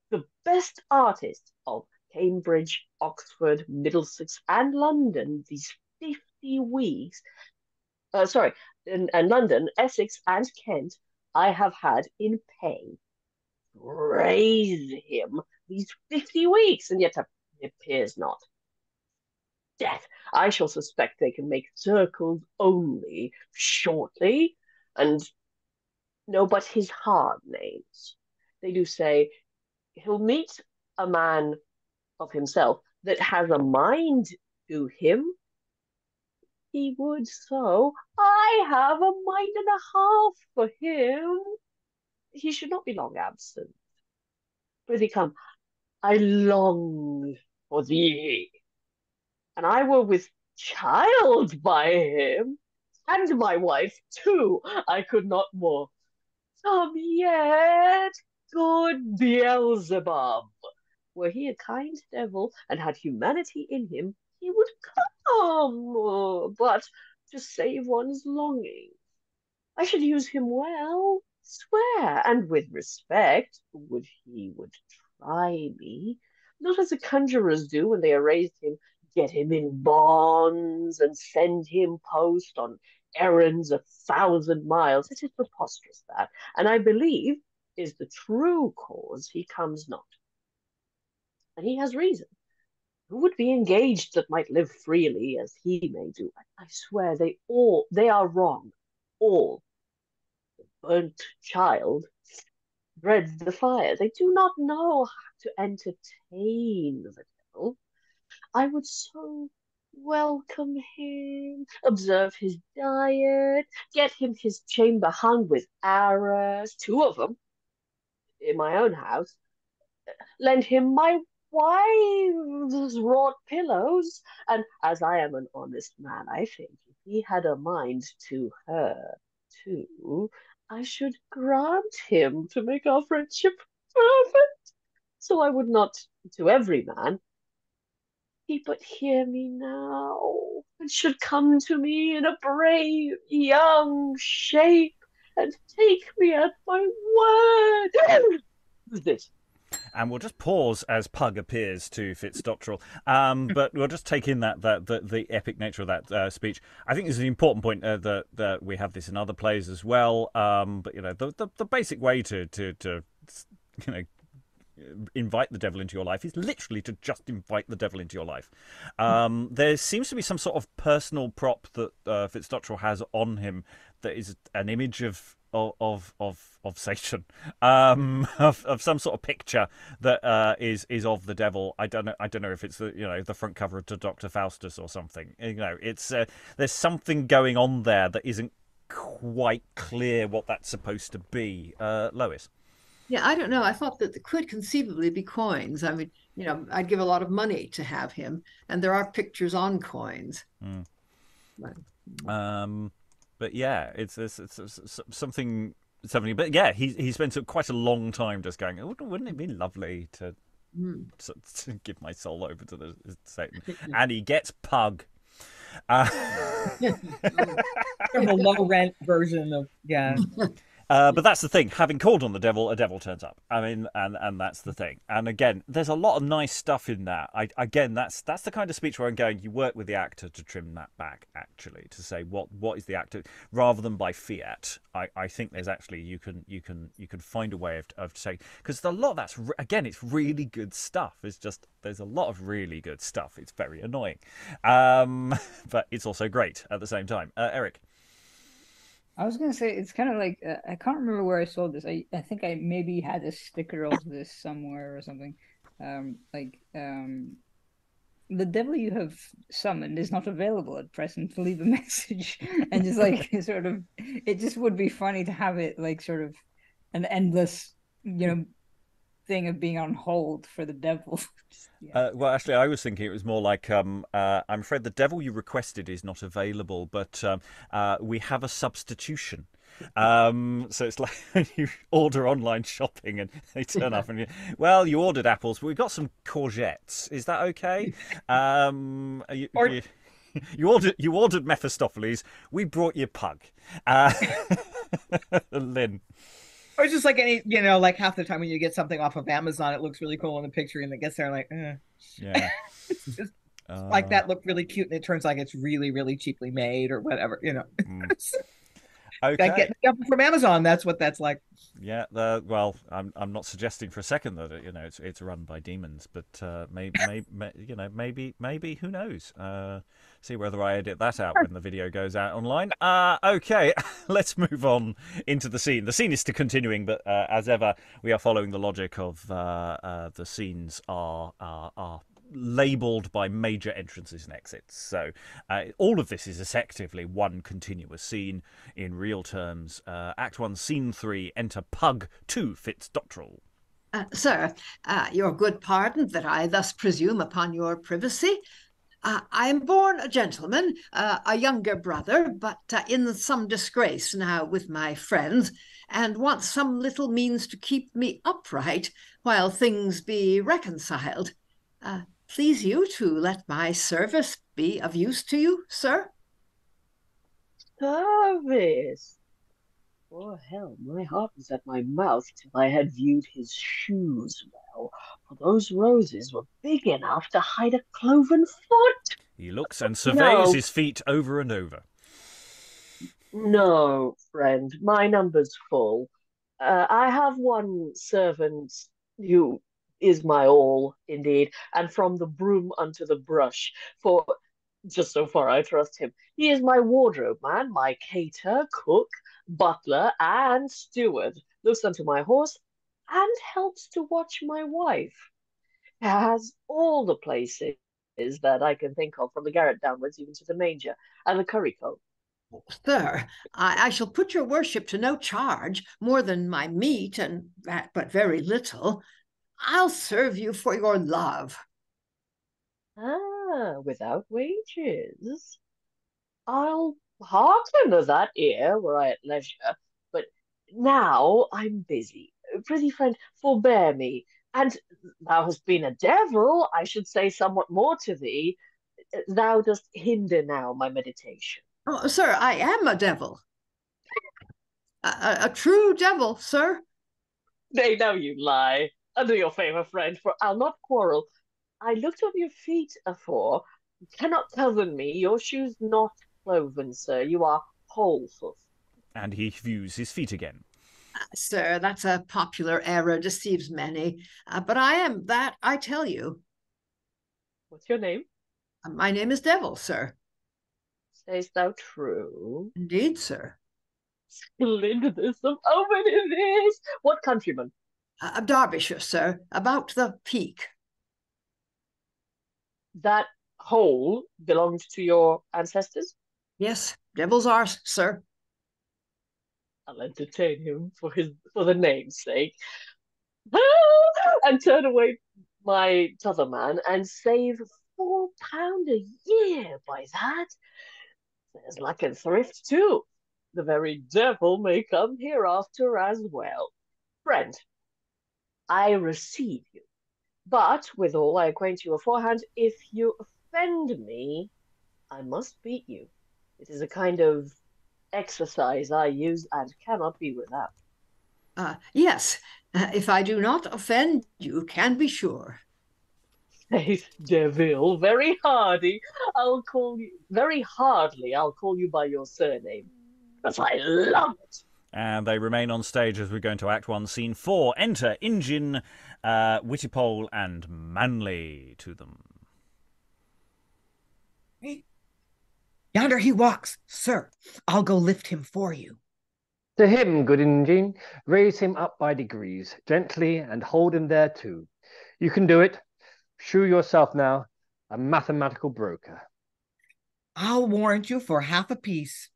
S8: The best artists of Cambridge, Oxford, Middlesex, and London, these 50 weeks, and London, Essex, and Kent, I have had in pay. Praise him these 50 weeks, and yet it appears not. Death, I shall suspect they can make circles only shortly, and no, but his hard names. They do say he'll meet a man of himself that has a mind to him. He would so. I have a mind and a half for him. He should not be long absent. Prithee come, I long for thee, and I were with child by him, and my wife too. I could not more. Come yet, good Beelzebub. Were he a kind devil and had humanity in him, he would come, but to save one's longing. I should use him well, swear, and with respect, would try me, not as the conjurers do when they erase him, get him in bonds and send him post on errands 1,000 miles. It is preposterous, that, and I believe is the true cause he comes not. And he has reason. Who would be engaged that might live freely as he may do? I swear they are wrong. All. The burnt child dreads the fire. They do not know how to entertain the devil. I would so welcome him, observe his diet, get him his chamber hung with arras, 2 of them, in my own house, lend him my wife's wrought pillows, and as I am an honest man, I think if he had a mind to her too, I should grant him to make our friendship perfect. So I would not to every man. He but hear me now, and should come to me in a brave young shape, and take me at my word. Who's this?
S1: And we'll just pause as Pug appears to Fitzdottrel. But we'll just take in the epic nature of that speech. I think this is an important point that we have this in other plays as well. But the basic way to invite the devil into your life is literally to just invite the devil into your life. There seems to be some sort of personal prop that Fitzdottrel has on him that is an image of Satan, of some sort of picture that is of the devil. I don't know if it's the front cover of Dr. Faustus or something. It's there's something going on there that isn't quite clear what that's supposed to be. Lois.
S3: Yeah, I don't know. I thought that there could conceivably be coins. I mean, I'd give a lot of money to have him, and there are pictures on coins.
S1: But yeah, it's something something. But yeah, he spent quite a long time just going, oh, wouldn't it be lovely to give my soul over to the Satan? And he gets pug.
S6: Sort of a low rent version of
S1: but that's the thing. Having called on the devil, a devil turns up. I mean, and that's the thing. And again, there's a lot of nice stuff in that. That's the kind of speech where I'm going. You work with the actor to trim that back, actually, to say what is the actor, rather than by fiat. I think there's actually you can find a way of saying, because a lot of that's again, it's really good stuff. It's just there's a lot of really good stuff. It's very annoying, but it's also great at the same time. Eric.
S9: I was gonna say it's kind of like I can't remember where I saw this. I think I maybe had a sticker of this somewhere or something. The devil you have summoned is not available at present. Leave a message, and just like sort of, it just would be funny to have it like sort of an endless, thing of being on hold for the devil.
S1: Well, actually, I was thinking it was more like, I'm afraid the devil you requested is not available, but we have a substitution. So it's like when you order online shopping and they turn up and you ordered apples, but we've got some courgettes. Is that okay? You ordered Mephistopheles. We brought you pug. Lynn.
S6: Or just like any, like half the time when you get something off of Amazon, it looks really cool in the picture, and it gets there like,
S1: yeah,
S6: it's just like that looked really cute, and it turns like it's really, really cheaply made or whatever,
S1: Okay.
S6: Getting something from Amazon, that's what that's like.
S1: Yeah, well, I'm not suggesting for a second that it's run by demons, but maybe who knows? See whether I edit that out when the video goes out online. Okay, let's move on into the scene. The scene is still continuing, but as ever, we are following the logic of the scenes are labelled by major entrances and exits. So all of this is effectively one continuous scene in real terms. Act 1, Scene 3, enter Pug 2, Fitzdottrel.
S3: Sir, your good pardon that I thus presume upon your privacy. I am born a gentleman, a younger brother, but in some disgrace now with my friends, and want some little means to keep me upright while things be reconciled. Please you to let my service be of use to you, sir?
S8: Service? Oh, hell, my heart was at my mouth till I had viewed his shoes well, for those roses were big enough to hide a cloven foot.
S1: He looks and surveys his feet over and over.
S8: No, friend, my number's full. I have one servant who is my all, indeed, and from the broom unto the brush, for just so far I trust him. He is my wardrobe man, my cater, cook, butler, and steward, looks unto my horse, and helps to watch my wife. Has all the places that I can think of, from the garret downwards, even to the manger, and the currycomb.
S3: Sir, I shall put your worship to no charge, more than my meat, and that but very little. I'll serve you for your love.
S8: Without wages. I'll hearken to that ear were I at leisure, but now I'm busy. Prithee, friend, forbear me, and thou hast been a devil, I should say somewhat more to thee. Thou dost hinder now my meditation.
S3: Oh, sir, I am a devil. A true devil, sir.
S8: Nay, now you lie. Under your favour, friend, for I'll not quarrel. I looked of your feet afore. You cannot coven me. Your shoes not cloven, sir. You are whole foot.
S1: And he views his feet again.
S3: Sir, that's a popular error, deceives many. But I am that, I tell you.
S8: What's your name?
S3: My name is Devil, sir.
S8: Say'st thou true?
S3: Indeed, sir.
S8: Splendidness of omen it is! What countryman?
S3: Derbyshire, sir, about the peak.
S8: That hole belonged to your ancestors?
S3: Yes, devil's ours, sir.
S8: I'll entertain him for the name's sake. And turn away my t'other man and save £4 a year by that. There's luck and thrift too. the very devil may come hereafter as well. Friend, I receive you. But withal, I acquaint you aforehand, if you offend me, I must beat you. It is a kind of exercise I use and cannot be without.
S3: Yes, if I do not offend, you can be sure.
S8: Faith, Devil, very hardy. I'll call you very hardly. I'll call you by your surname, but I love it.
S1: And they remain on stage as we go into Act 1, Scene 4. Enter Injin, Wittipol, and Manly to them.
S6: Yonder he walks, sir. I'll go lift him for you.
S4: To him, good Injin, raise him up by degrees, gently, and hold him there too. You can do it. Shew yourself now a mathematical broker.
S6: I'll warrant you for half a piece.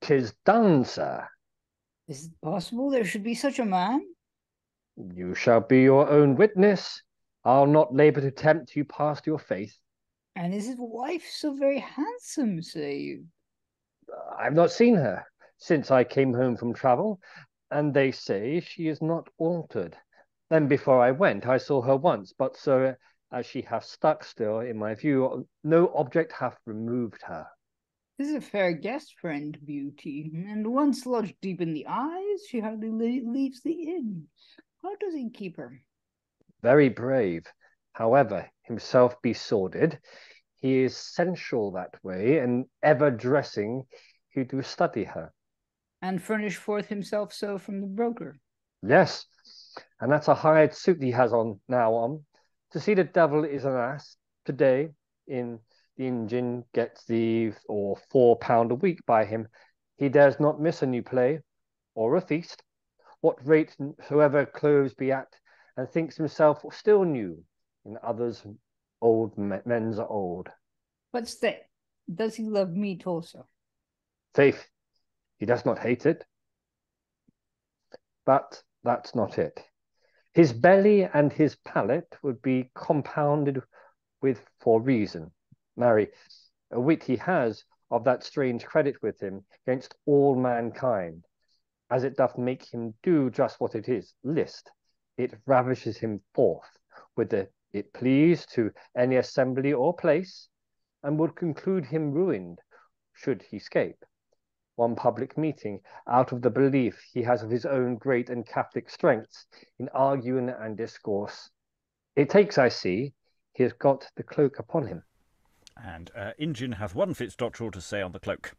S4: 'Tis done, sir.
S9: Is it possible there should be such a man?
S4: You shall be your own witness. I'll not labour to tempt you past your faith.
S9: And is his wife so very handsome, say you?
S4: I've not seen her since I came home from travel, and they say she is not altered. Then before I went, I saw her once, but sir, as she hath stuck still, in my view, no object hath removed her.
S9: 'Tis a fair guest, friend Beauty, and once lodged deep in the eyes, she hardly leaves the inn. How does he keep her?
S4: Very brave. However, himself be sordid, he is sensual that way, and ever dressing, he do study her.
S9: And furnish forth himself so from the broker?
S4: Yes, and that's a hired suit he has on now. To see the devil is an ass. Today, in the engine gets or £4 a week by him. He dares not miss a new play or a feast, what rate whoever clothes be at, and thinks himself still new in others old men's are old.
S9: But stay, does he love meat also?
S4: Faith, he does not hate it. But that's not it. His belly and his palate would be compounded with for reason. Marry, a wit he has of that strange credit with him against all mankind, as it doth make him do just what it is, list. It ravishes him forth, whither it please, to any assembly or place, and would conclude him ruined, should he scape one public meeting, out of the belief he has of his own great and Catholic strengths in arguing and discourse. It takes, I see, he has got the cloak upon him.
S1: And Injin hath one Fitzdottrel to say on the cloak.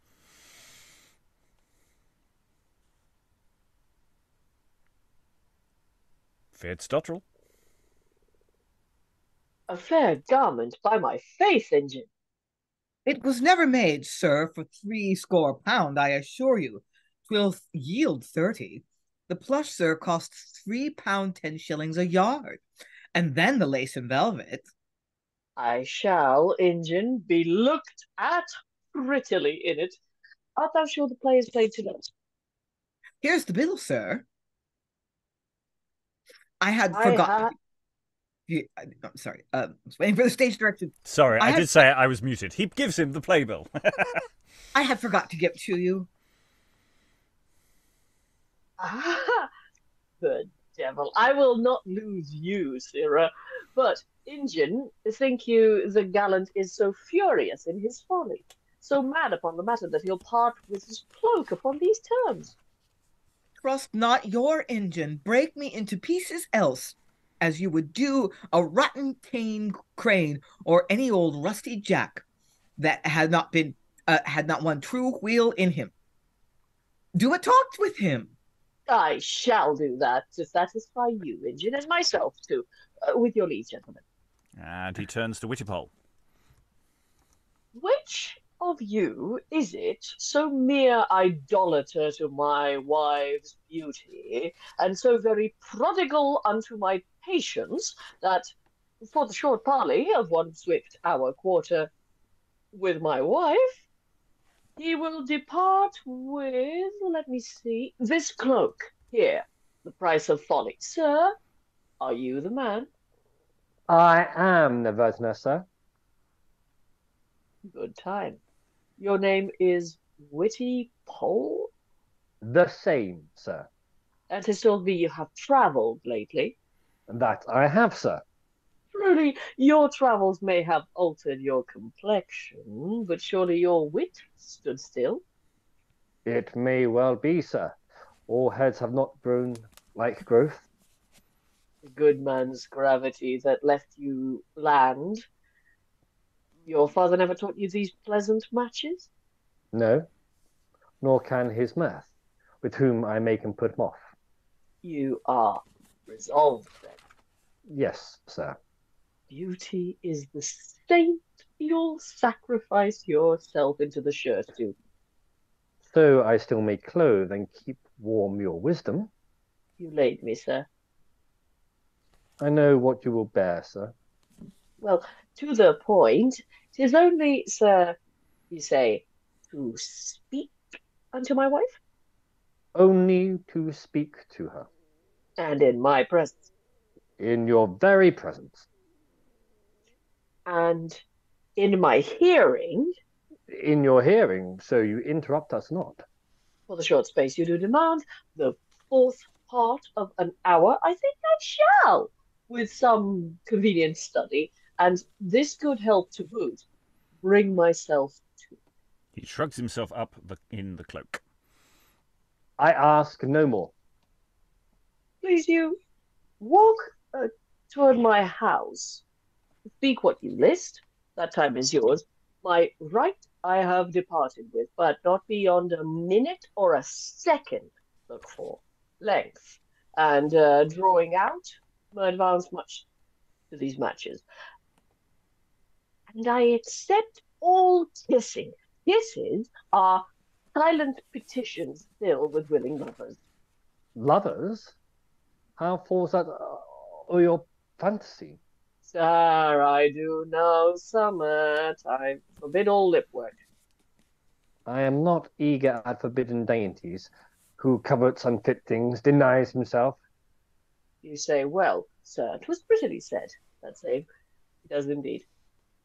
S1: Fitzdottrel.
S8: A fair garment, by my faith, Injin.
S6: It was never made, sir, for £60, I assure you. 'Twill yield 30. The plush, sir, costs £3 10 a yard, and then the lace and velvet.
S8: I shall, Injin, be looked at prettily in it. Art thou sure the play is played tonight?
S6: Here's the bill, sir. I had forgotten. I'm sorry. I was waiting for the stage direction.
S1: Sorry, I did say I was muted. He gives him the playbill.
S6: I had forgot to give it to you.
S8: Ah, the devil. I will not lose you, sirrah. But, Injin, think you the gallant is so furious in his folly, so mad upon the matter that he'll part with his cloak upon these terms?
S6: Trust not your engine. Break me into pieces else, as you would do a rotten tame crane or any old rusty jack that had not one true wheel in him. Do a talk with him.
S8: I shall do that to satisfy you, Injin, and myself too. With your leave, gentlemen.
S1: And he turns to Wittipol.
S8: Which of you is it so mere idolater to my wife's beauty, and so very prodigal unto my patience, that for the short parley of one swift hour quarter with my wife, he will depart with, let me see, this cloak here, the price of folly? Sir, are you the man?
S4: I am the Vertner, sir.
S8: Good time. Your name is Wittipol?
S4: The same, sir.
S8: And has told me you have travelled lately.
S4: That I have, sir.
S8: Truly, your travels may have altered your complexion, but surely your wit stood still.
S4: It may well be, sir. All heads have not grown like growth.
S8: The good man's gravity that left you bland. Your father never taught you these pleasant matches?
S4: No, nor can his mirth, with whom I make him put 'em off.
S8: You are resolved, then.
S4: Yes, sir.
S8: Beauty is the saint you'll sacrifice yourself into the shirt to.
S4: So I still may clothe and keep warm your wisdom.
S8: You laid me, sir.
S4: I know what you will bear, sir.
S8: Well, to the point, 'tis only, sir, you say, to speak unto my wife?
S4: Only to speak to her.
S8: And in my presence.
S4: In your very presence.
S8: And in my hearing.
S4: In your hearing, so you interrupt us not.
S8: For the short space you do demand, the fourth part of an hour, I think I shall, with some convenient study, and this good help to boot, bring myself to.
S1: He shrugs himself up in the cloak.
S4: I ask no more.
S8: Please you, walk toward my house. Speak what you list, that time is yours. My right I have departed with, but not beyond a minute or a second, look for length. And drawing out, my advance much to these matches. And I accept all kissing. Kisses are silent petitions still with willing lovers.
S4: Lovers? How falls that your fantasy?
S8: Sir, I do know summertime. Forbid all lip work.
S4: I am not eager at forbidden dainties. Who covets unfit things, denies himself.
S8: You say, well, sir, 'twas prettily said, that same. It does indeed.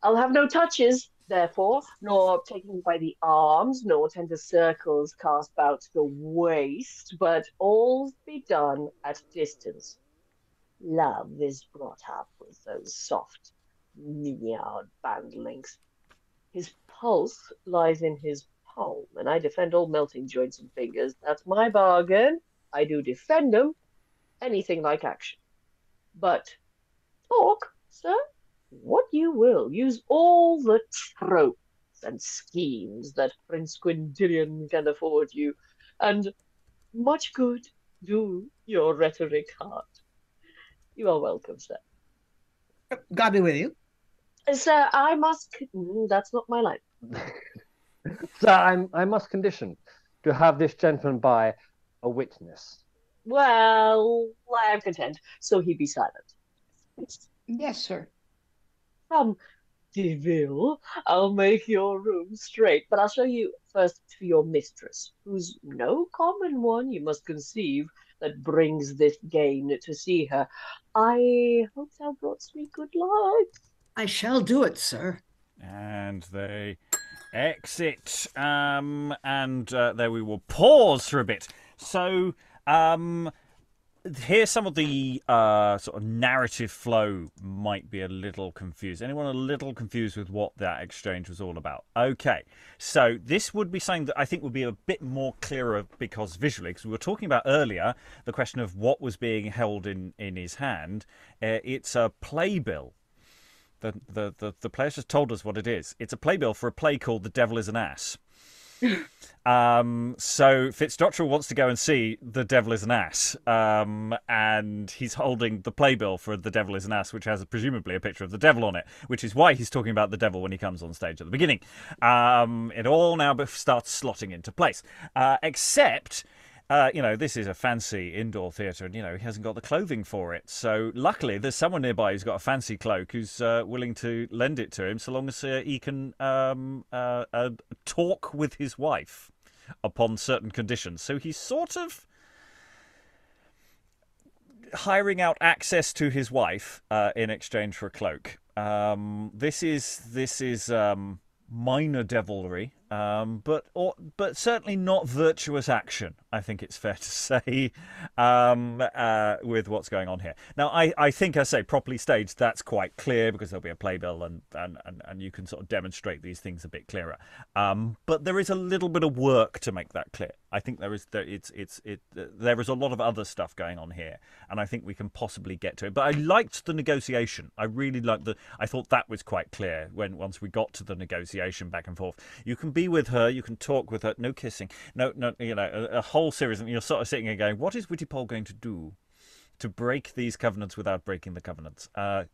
S8: I'll have no touches, therefore, nor taking by the arms, nor tender circles cast about the waist, but all be done at distance. Love is brought up with those soft, miniard band links. His pulse lies in his palm, and I defend all melting joints and fingers. That's my bargain. I do defend them. Anything like action. But talk, sir, what you will. Use all the tropes and schemes that Prince Quintilian can afford you, and much good do your rhetoric heart. You are welcome, sir.
S6: God be with you.
S8: Sir, I must... That's not my line.
S4: Sir, I must condition to have this gentleman by a witness.
S8: Well, I am content, so he be silent.
S9: Yes, sir.
S8: Come, Deville, I'll make your room straight, but I'll show you first to your mistress, who's no common one, you must conceive, that brings this gain to see her. I hope thou broughtst me good luck.
S3: I shall do it, sir.
S1: And they exit. There we will pause for a bit. So, here some of the sort of narrative flow might be a little confused. Anyone a little confused with what that exchange was all about? Okay, so this would be something that I think would be a bit more clearer because visually, because we were talking about earlier the question of what was being held in his hand. It's a playbill. The players just told us what it is. It's a playbill for a play called The Devil is an Ass. So Fitzdottrel wants to go and see The Devil is an Ass, and he's holding the playbill for The Devil is an Ass, which has presumably a picture of the devil on it, which is why he's talking about the devil when he comes on stage at the beginning. It all now starts slotting into place, except this is a fancy indoor theatre, and, he hasn't got the clothing for it. So luckily, there's someone nearby who's got a fancy cloak who's willing to lend it to him, so long as he can talk with his wife upon certain conditions. So he's sort of hiring out access to his wife in exchange for a cloak. This is minor devilry. but certainly not virtuous action, I think it's fair to say, with what's going on here. Now, I think, I say, properly staged, that's quite clear because there'll be a playbill and you can sort of demonstrate these things a bit clearer. But there is a little bit of work to make that clear. I think there is a lot of other stuff going on here, and I think we can possibly get to it. But I liked the negotiation. I really liked I thought that was quite clear once we got to the negotiation back and forth. You can be with her, you can talk with her, no kissing, no, a whole series, and you're sort of sitting there going, what is Wittipol going to do to break these covenants without breaking the covenants? And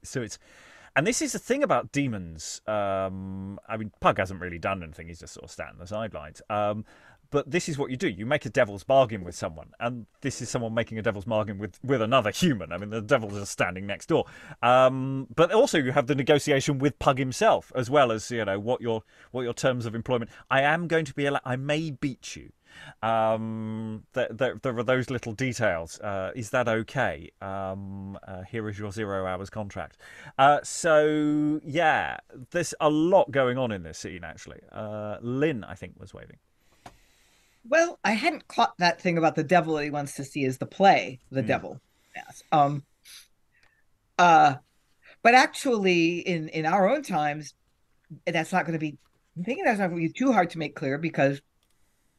S1: this is the thing about demons. I mean, Pug hasn't really done anything. He's just sort of sat on the sidelines. But this is what you do. You make a devil's bargain with someone. And this is someone making a devil's bargain with another human. I mean, the devil's just standing next door. But also you have the negotiation with Pug himself, as well as, what your terms of employment. I am going to be I may beat you. There are those little details. Is that okay? Here is your 0 hours contract. So yeah, there's a lot going on in this scene, actually. Lynn, I think, was waving.
S6: Well, I hadn't caught that thing about the devil that he wants to see as the play, the devil. Yes. But actually, in our own times, that's not going to be. I'm thinking that's not going to be too hard to make clear, because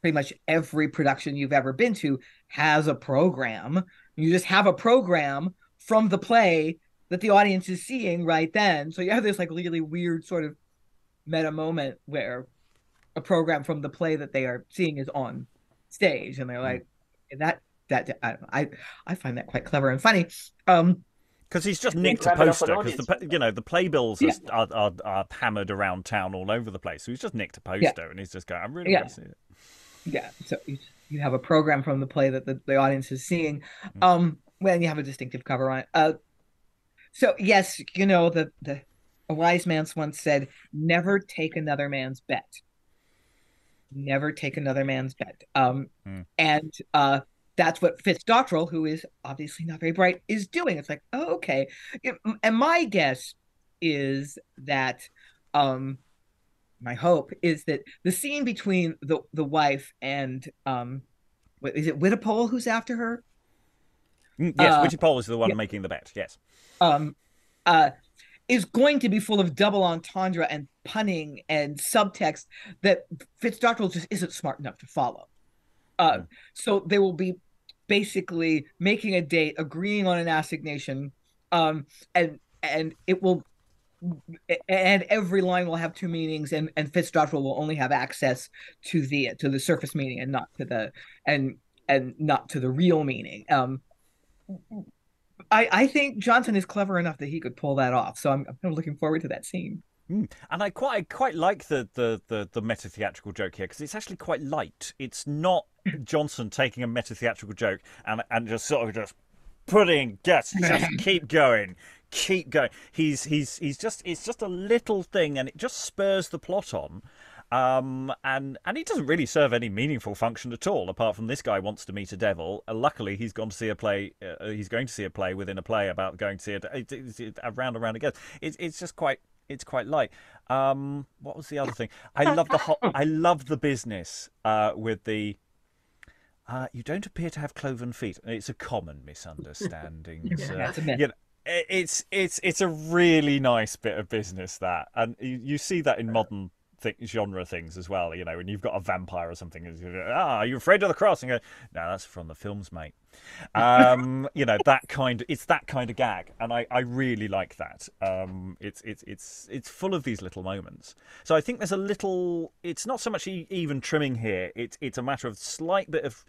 S6: pretty much every production you've ever been to has a program. You just have a program from the play that the audience is seeing right then. So you have this like really weird sort of meta moment where a program from the play that they are seeing is on stage, and they're like, I find that quite clever and funny.
S1: Because he's just nicked a poster, because the playbills are hammered around town all over the place. So he's just nicked a poster, and he's just going, I really want to see it.
S6: Yeah, so you have a program from the play that the audience is seeing, when you have a distinctive cover on it. So yes, a wise man once said, "Never take another man's bet." Never take another man's bet. And that's what Fitzdottrel, who is obviously not very bright, is doing. It's like, oh, okay. And my guess is that, my hope is that the scene between the wife and, is it Wittipol who's after her?
S1: Yes, Wittipol is the one making the bet, yes.
S6: Is going to be full of double entendre and punning and subtext that Fitzdottrel just isn't smart enough to follow. So they will be basically making a date, agreeing on an assignation, and it will, and every line will have two meanings, and Fitzdottrel will only have access to the surface meaning and not to the real meaning. I think Jonson is clever enough that he could pull that off. So I'm looking forward to that scene.
S1: And I quite like the meta theatrical joke here, because it's actually quite light. It's not Jonson taking a meta theatrical joke and just sort of just just keep going. It's just a little thing, and it just spurs the plot on. And it doesn't really serve any meaningful function at all, apart from this guy wants to meet a devil. Luckily, he's gone to see a play. He's going to see a play within a play about going to see it around and around again. It's just quite light. What was the other thing? I love the business with the. You don't appear to have cloven feet. It's a common misunderstanding. It's a really nice bit of business, that, and you see that in modern genre things as well, when you've got a vampire or something, are you afraid of the cross? And you go, no, that's from the films, mate. That kind of gag, and I really like that. It's full of these little moments. So I think there's a little. It's not so much even trimming here. It's a matter of slight bit of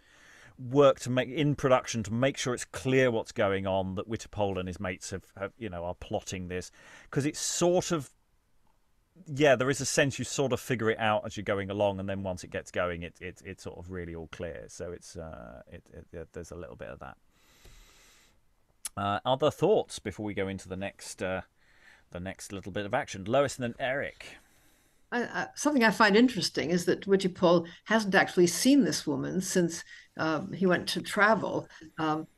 S1: work to make in production to make sure it's clear what's going on, that Wittipol and his mates are plotting this, because it's sort of. Yeah, there is a sense you sort of figure it out as you're going along, and then once it gets going, it's sort of really all clear. So there's a little bit of that. Other thoughts before we go into the next little bit of action, Lois and then Eric.
S3: Something I find interesting is that Wittipol hasn't actually seen this woman since he went to travel.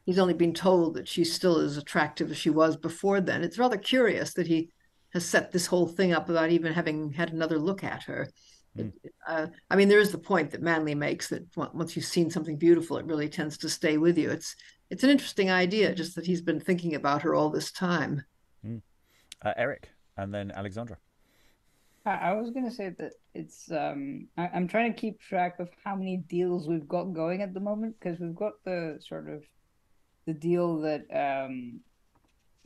S3: He's only been told that she's still as attractive as she was before then. It's rather curious that he has set this whole thing up without even having had another look at her. I mean, there is the point that Manley makes that once you've seen something beautiful, it really tends to stay with you. It's an interesting idea, just that he's been thinking about her all this time.
S1: Eric, and then Alexandra.
S9: I was gonna say that it's I'm trying to keep track of how many deals we've got going at the moment, because we've got the sort of the deal that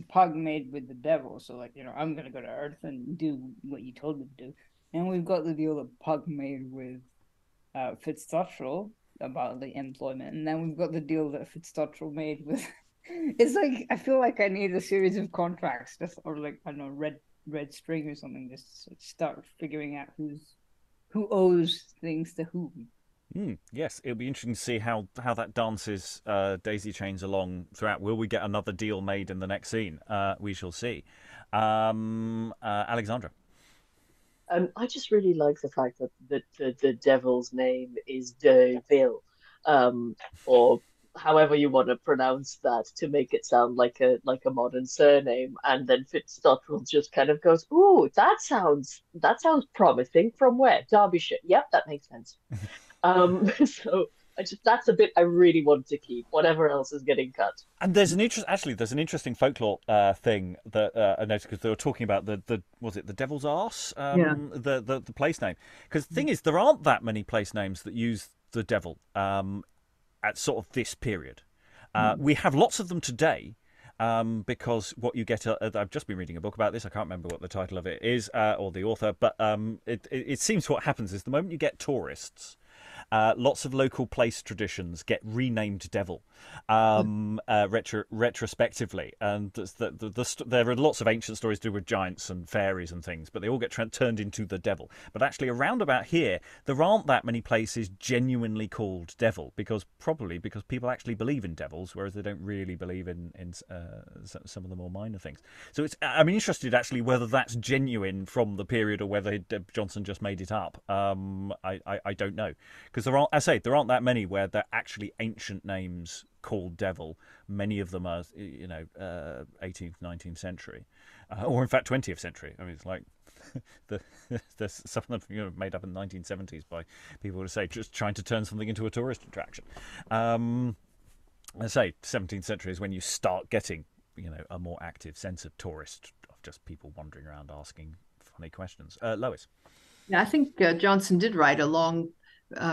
S9: Pug made with the devil. So like, I'm gonna go to Earth and do what you told me to do. And we've got the deal that Pug made with Fitzdottrel about the employment. And then we've got the deal that Fitzdottrel made with it's like I feel like I need a series of contracts, or like, I don't know, red string or something, just to start figuring out who owes things to whom.
S1: Yes, it'll be interesting to see how that dances daisy chains along throughout. Will we get another deal made in the next scene? We shall see. Alexandra.
S8: I just really like the fact that the devil's name is Deville, or however you want to pronounce that to make it sound like a modern surname. And then Fitzdottrel just kind of goes, "Ooh, that sounds promising. From where? Derbyshire. Yep, that makes sense." So that's a bit I really want to keep. Whatever else is getting cut.
S1: And there's an interesting folklore thing that I noticed, because they were talking about the was it the Devil's Arse, the place name. Because the thing is, there aren't that many place names that use the devil at sort of this period. We have lots of them today. Because what you get, I've just been reading a book about this. I can't remember what the title of it is or the author, but it seems what happens is the moment you get tourists, lots of local place traditions get renamed devil retrospectively, and there are lots of ancient stories to do with giants and fairies and things, but they all get turned into the devil. But actually, around about here, there aren't that many places genuinely called devil, probably because people actually believe in devils, whereas they don't really believe in some of the more minor things. So I'm interested actually whether that's genuine from the period or whether Jonson just made it up. I don't know, because there aren't that many where they're actually ancient names called devil. Many of them are 18th, 19th century, or in fact 20th century. I mean, it's like there's some of them made up in the 1970s by people who say just trying to turn something into a tourist attraction. I say 17th century is when you start getting a more active sense of tourist, of just people wandering around asking funny questions. Lois.
S3: Yeah, I think Jonson did write a long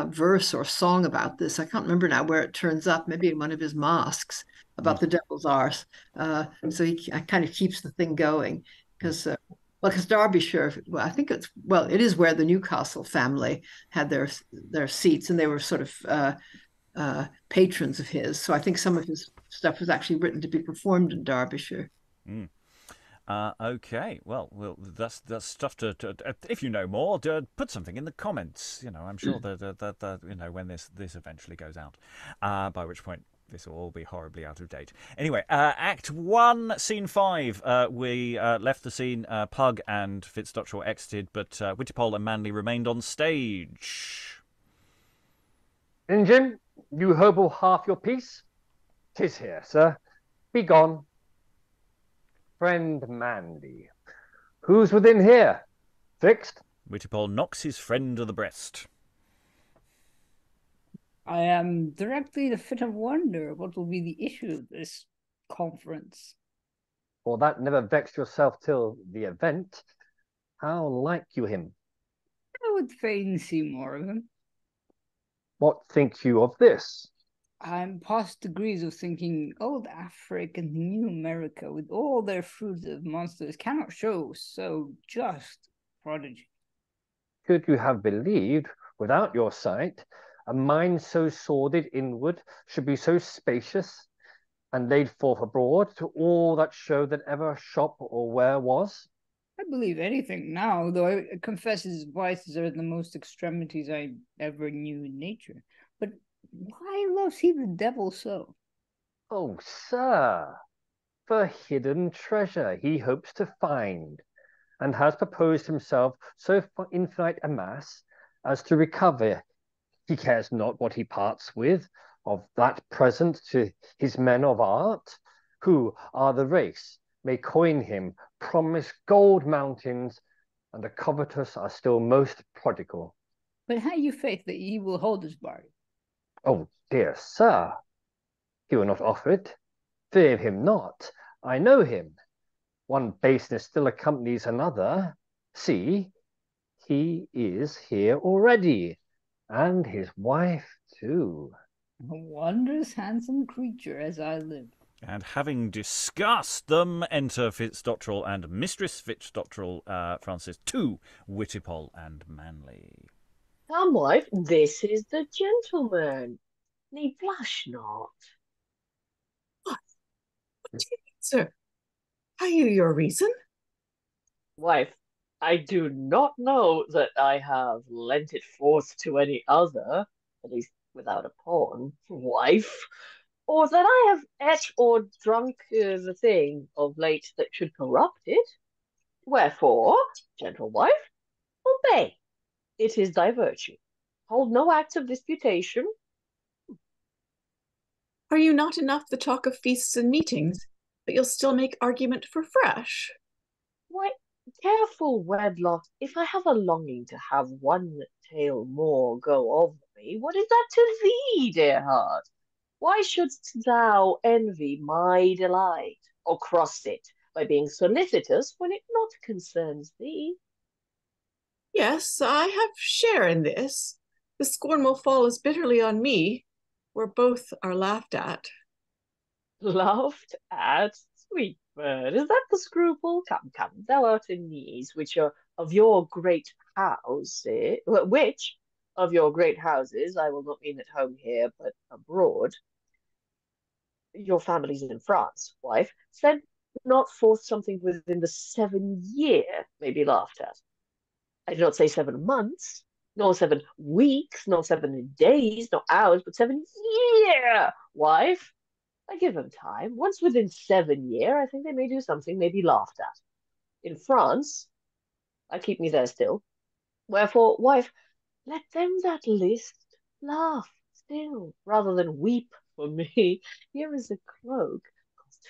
S3: verse or song about this. I can't remember now where it turns up, maybe in one of his masques, about the devil's arse. So he kind of keeps the thing going, because Derbyshire, I think it is where the Newcastle family had their seats, and they were sort of patrons of his. So I think some of his stuff was actually written to be performed in Derbyshire.
S1: Okay, well, that's stuff to if you know more, put something in the comments. I'm sure that when this eventually goes out, by which point this will all be horribly out of date. Anyway, Act 1, Scene 5. We left the scene. Pug and Fitzdottrel exited, but Wittipol and Manley remained on stage.
S4: Injin, you hobo half your piece? 'Tis here, sir. Be gone. Friend Manley, who's within here? Fixed?
S1: Wittipol knocks his friend to the breast.
S9: I am directly the fit of wonder what will be the issue of this conference.
S4: For that never vexed yourself till the event. How like you him?
S9: I would fain see more of him.
S4: What think you of this?
S9: I'm past degrees of thinking old Africa and New America, with all their fruitive monsters, cannot show so just prodigy.
S4: Could you have believed, without your sight, a mind so sordid inward should be so spacious, and laid forth abroad to all that show that ever shop or where was?
S9: I believe anything now, though I confess his vices are the most extremities I ever knew in nature. But why loves he the devil so?
S4: Oh, sir, for hidden treasure he hopes to find, and has proposed himself so infinite a mass as to recover. He cares not what he parts with of that present to his men of art, who are the race, may coin him, promise gold mountains, and the covetous are still most prodigal.
S9: But have you faith that he will hold his bargain?
S4: Oh, dear sir, he will not offer it. Fear him not. I know him. One baseness still accompanies another. See, he is here already, and his wife too.
S9: A wondrous handsome creature, as I live.
S1: And having discussed them, enter Fitzdottrel and Mistress Fitzdottrel, Francis, to Wittipol and Manley.
S8: Come, wife, this is the gentleman. Need blush not.
S7: What do you mean, sir? Are you your reason?
S8: Wife, I do not know that I have lent it forth to any other, at least without a pawn, wife, or that I have ate or drunk the thing of late that should corrupt it. Wherefore, gentle wife, obey. It is thy virtue. Hold no acts of disputation.
S7: Are you not enough the talk of feasts and meetings, but you'll still make argument for fresh?
S8: Why, careful wedlock, if I have a longing to have one tale more go of me, what is that to thee, dear heart? Why shouldst thou envy my delight, or cross it by being solicitous when it not concerns thee?
S7: Yes, I have share in this. The scorn will fall as bitterly on me, where both are laughed at.
S8: Laughed at? Sweet bird, is that the scruple? Come, come, thou art in these, which are of your great house, which of your great houses, I will not mean at home here, but abroad, your family's in France, wife, sent not forth something within the 7 year may be laughed at. I do not say 7 months, nor 7 weeks, nor 7 days, nor hours, but 7 year, wife. I give them time. Once within 7 year, I think they may do something, may be laughed at. In France, I keep me there still. Wherefore, wife, let them that list laugh still, rather than weep for me. Here is a cloak, cost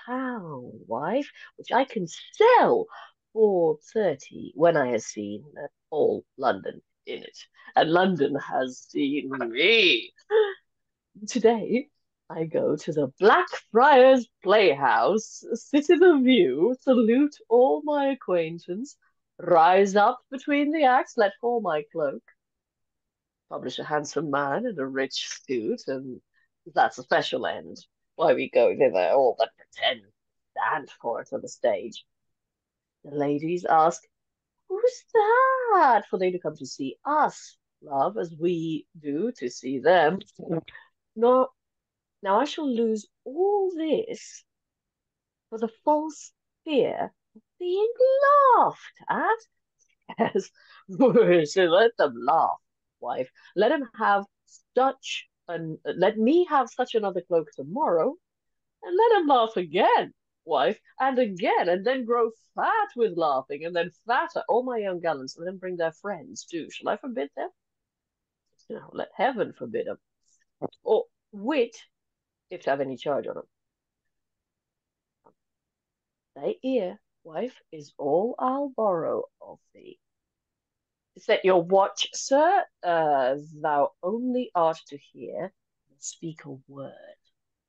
S8: £50, wife, which I can sell for 30 when I have seen all London in it, and London has seen me. Today, I go to the Blackfriars Playhouse, sit in the view, salute all my acquaintance, rise up between the acts, let fall my cloak, publish a handsome man in a rich suit, and that's a special end. Why we go thither, all but pretend stand for it on the stage. The ladies ask, who's that? For they do come to see us, love, as we do to see them. No, now I shall lose all this for the false fear of being laughed at. Yes, so let them laugh, wife. Let him have let me have such another cloak tomorrow, and let him laugh again, wife, and again, and then grow fat with laughing, and then fatter. All my young gallants, let them bring their friends too. Shall I forbid them? No, let heaven forbid them. Or wit, if to have any charge on them. Thy ear, wife, is all I'll borrow of thee. Set your watch, sir, thou only art to hear, and speak a word,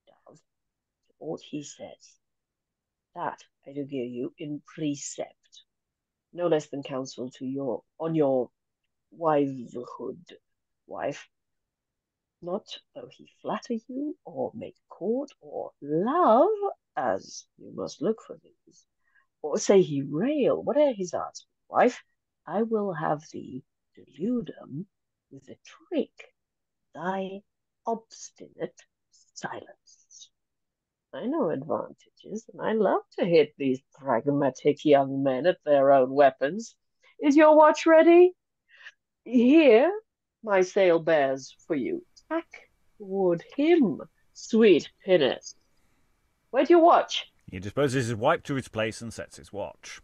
S8: dove, to aught he says. That I do give you in precept, no less than counsel to on your wifehood, wife. Not though he flatter you, or make court, or love, as you must look for these, or say he rail, whate'er his arts, wife, I will have thee delude him with the trick, thy obstinate silence. I know advantages, and I love to hit these pragmatic young men at their own weapons. Is your watch ready? Here my sail bears for you. Tack toward him, sweet Pinnis. Where's your watch?
S1: He disposes his wipe to its place and sets his watch.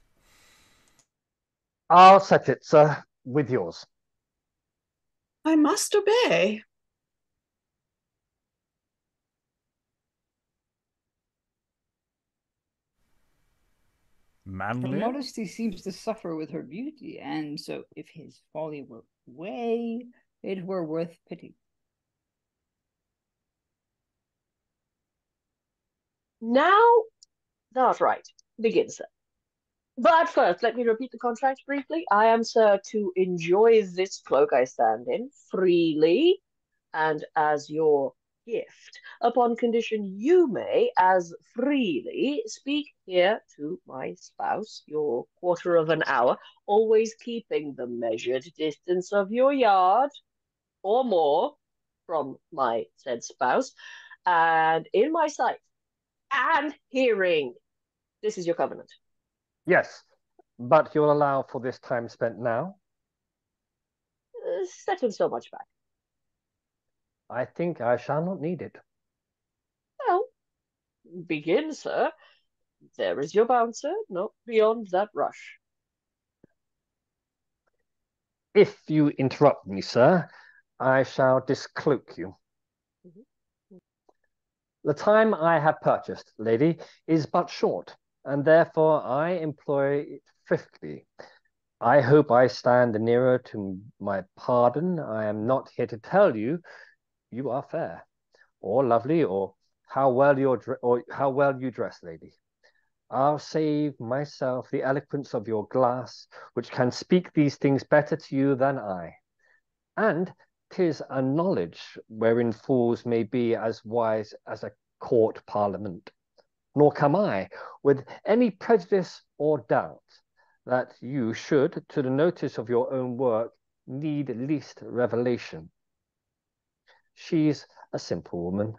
S4: I'll set it, sir, with yours.
S7: I must obey.
S9: Her
S1: Manly?
S9: modesty seems to suffer with her beauty, and so if his folly were way, it were worth pity.
S8: Now, that's right. Begin, sir. But first, let me repeat the contract briefly. I am, sir, to enjoy this cloak I stand in freely and as your gift, upon condition you may as freely speak here to my spouse your quarter of an hour, always keeping the measured distance of your yard or more from my said spouse, and in my sight and hearing. This is your covenant.
S4: Yes, but you'll allow for this time spent now?
S8: Set him so much back.
S4: I think I shall not need it.
S8: Well, begin, sir. There is your bouncer, not beyond that rush.
S4: If you interrupt me, sir, I shall discloak you. The time I have purchased, lady, is but short, and therefore I employ it thriftily. I hope I stand nearer to my pardon. I am not here to tell you you are fair, or lovely, or how well you dress, lady. I'll save myself the eloquence of your glass, which can speak these things better to you than I. And 'tis a knowledge wherein fools may be as wise as a court parliament. Nor come I with any prejudice or doubt that you should, to the notice of your own work, need least revelation. She's a simple woman,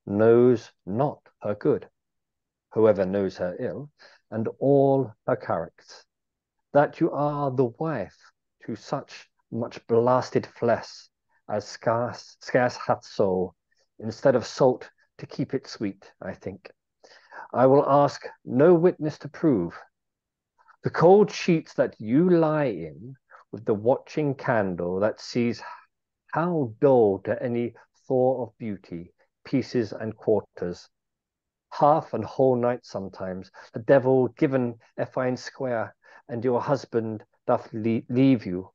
S4: knows not her good, whoever knows her ill, and all her characters. That you are the wife to such much blasted flesh as scarce hath soul, instead of salt to keep it sweet, I think. I will ask no witness to prove. The cold sheets that you lie in, with the watching candle that sees how dull to any thaw of beauty, pieces and quarters, half and whole night sometimes, the devil given a fine square, and your husband doth leave you,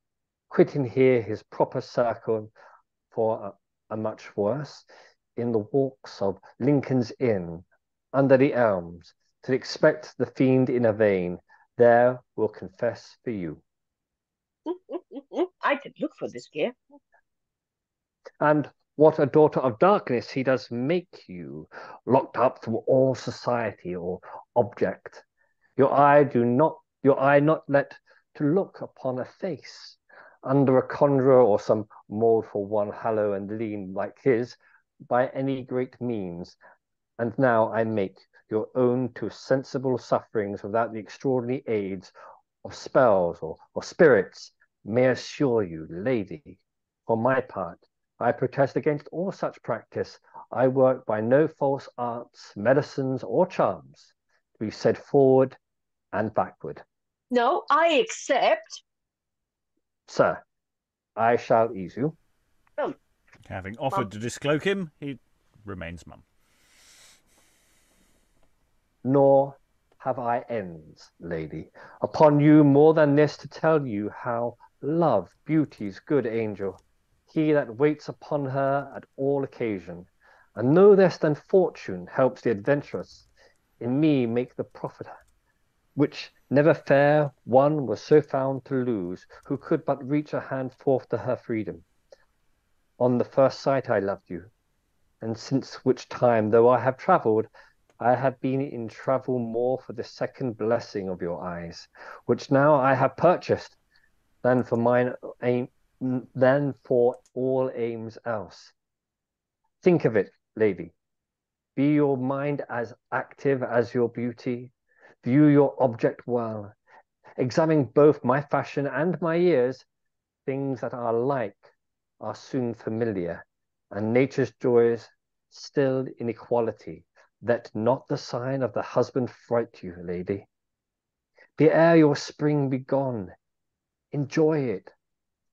S4: quitting here his proper circle for a much worse, in the walks of Lincoln's Inn, under the elms, to expect the fiend in a vein, there will confess for you.
S8: I could look for this gear.
S4: And what a daughter of darkness he does make you, locked up from all society or object. Your eye not let to look upon a face, under a conjurer or some mournful one, hollow and lean like his, by any great means. And now I make your own to sensible sufferings without the extraordinary aids of spells or spirits, may assure you, lady, for my part, I protest against all such practice. I work by no false arts, medicines, or charms, to be said forward and backward.
S8: No, I accept.
S4: Sir, I shall ease you.
S8: Oh,
S1: Having offered to discloak him, he remains mum.
S4: Nor have I ends, lady, upon you more than this to tell you how love, beauty's good angel, he that waits upon her at all occasion, and no less than fortune helps the adventurous, in me make the profit, which never fair one was so found to lose, who could but reach a hand forth to her freedom. On the first sight I loved you, and since which time, though I have travelled, I have been in travel more for the second blessing of your eyes, which now I have purchased, than for mine aim, than for all aims else. Think of it, lady. Be your mind as active as your beauty. View your object well. Examine both my fashion and my ears. Things that are like are soon familiar, and nature's joys still in equality. Let not the sign of the husband fright you, lady. The ere your spring be gone, enjoy it.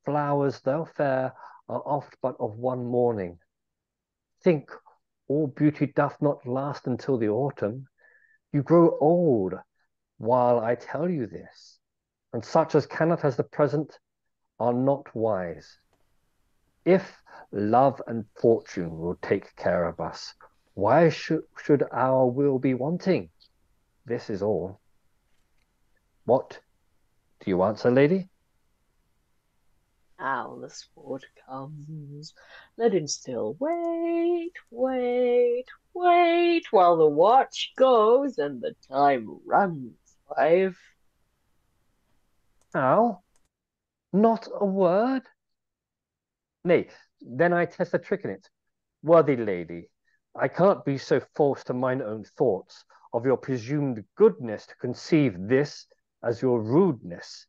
S4: Flowers, though fair, are oft but of one morning. Think, all beauty doth not last until the autumn. You grow old while I tell you this, and such as cannot as the present are not wise. If love and fortune will take care of us, why should our will be wanting? This is all. What do you answer, lady?
S8: Now the sport comes. Let him still wait, wait, wait, while the watch goes and the time runs, wife.
S4: How? Not a word? Nay, then I test a trick in it. Worthy lady, I can't be so false to mine own thoughts of your presumed goodness to conceive this as your rudeness,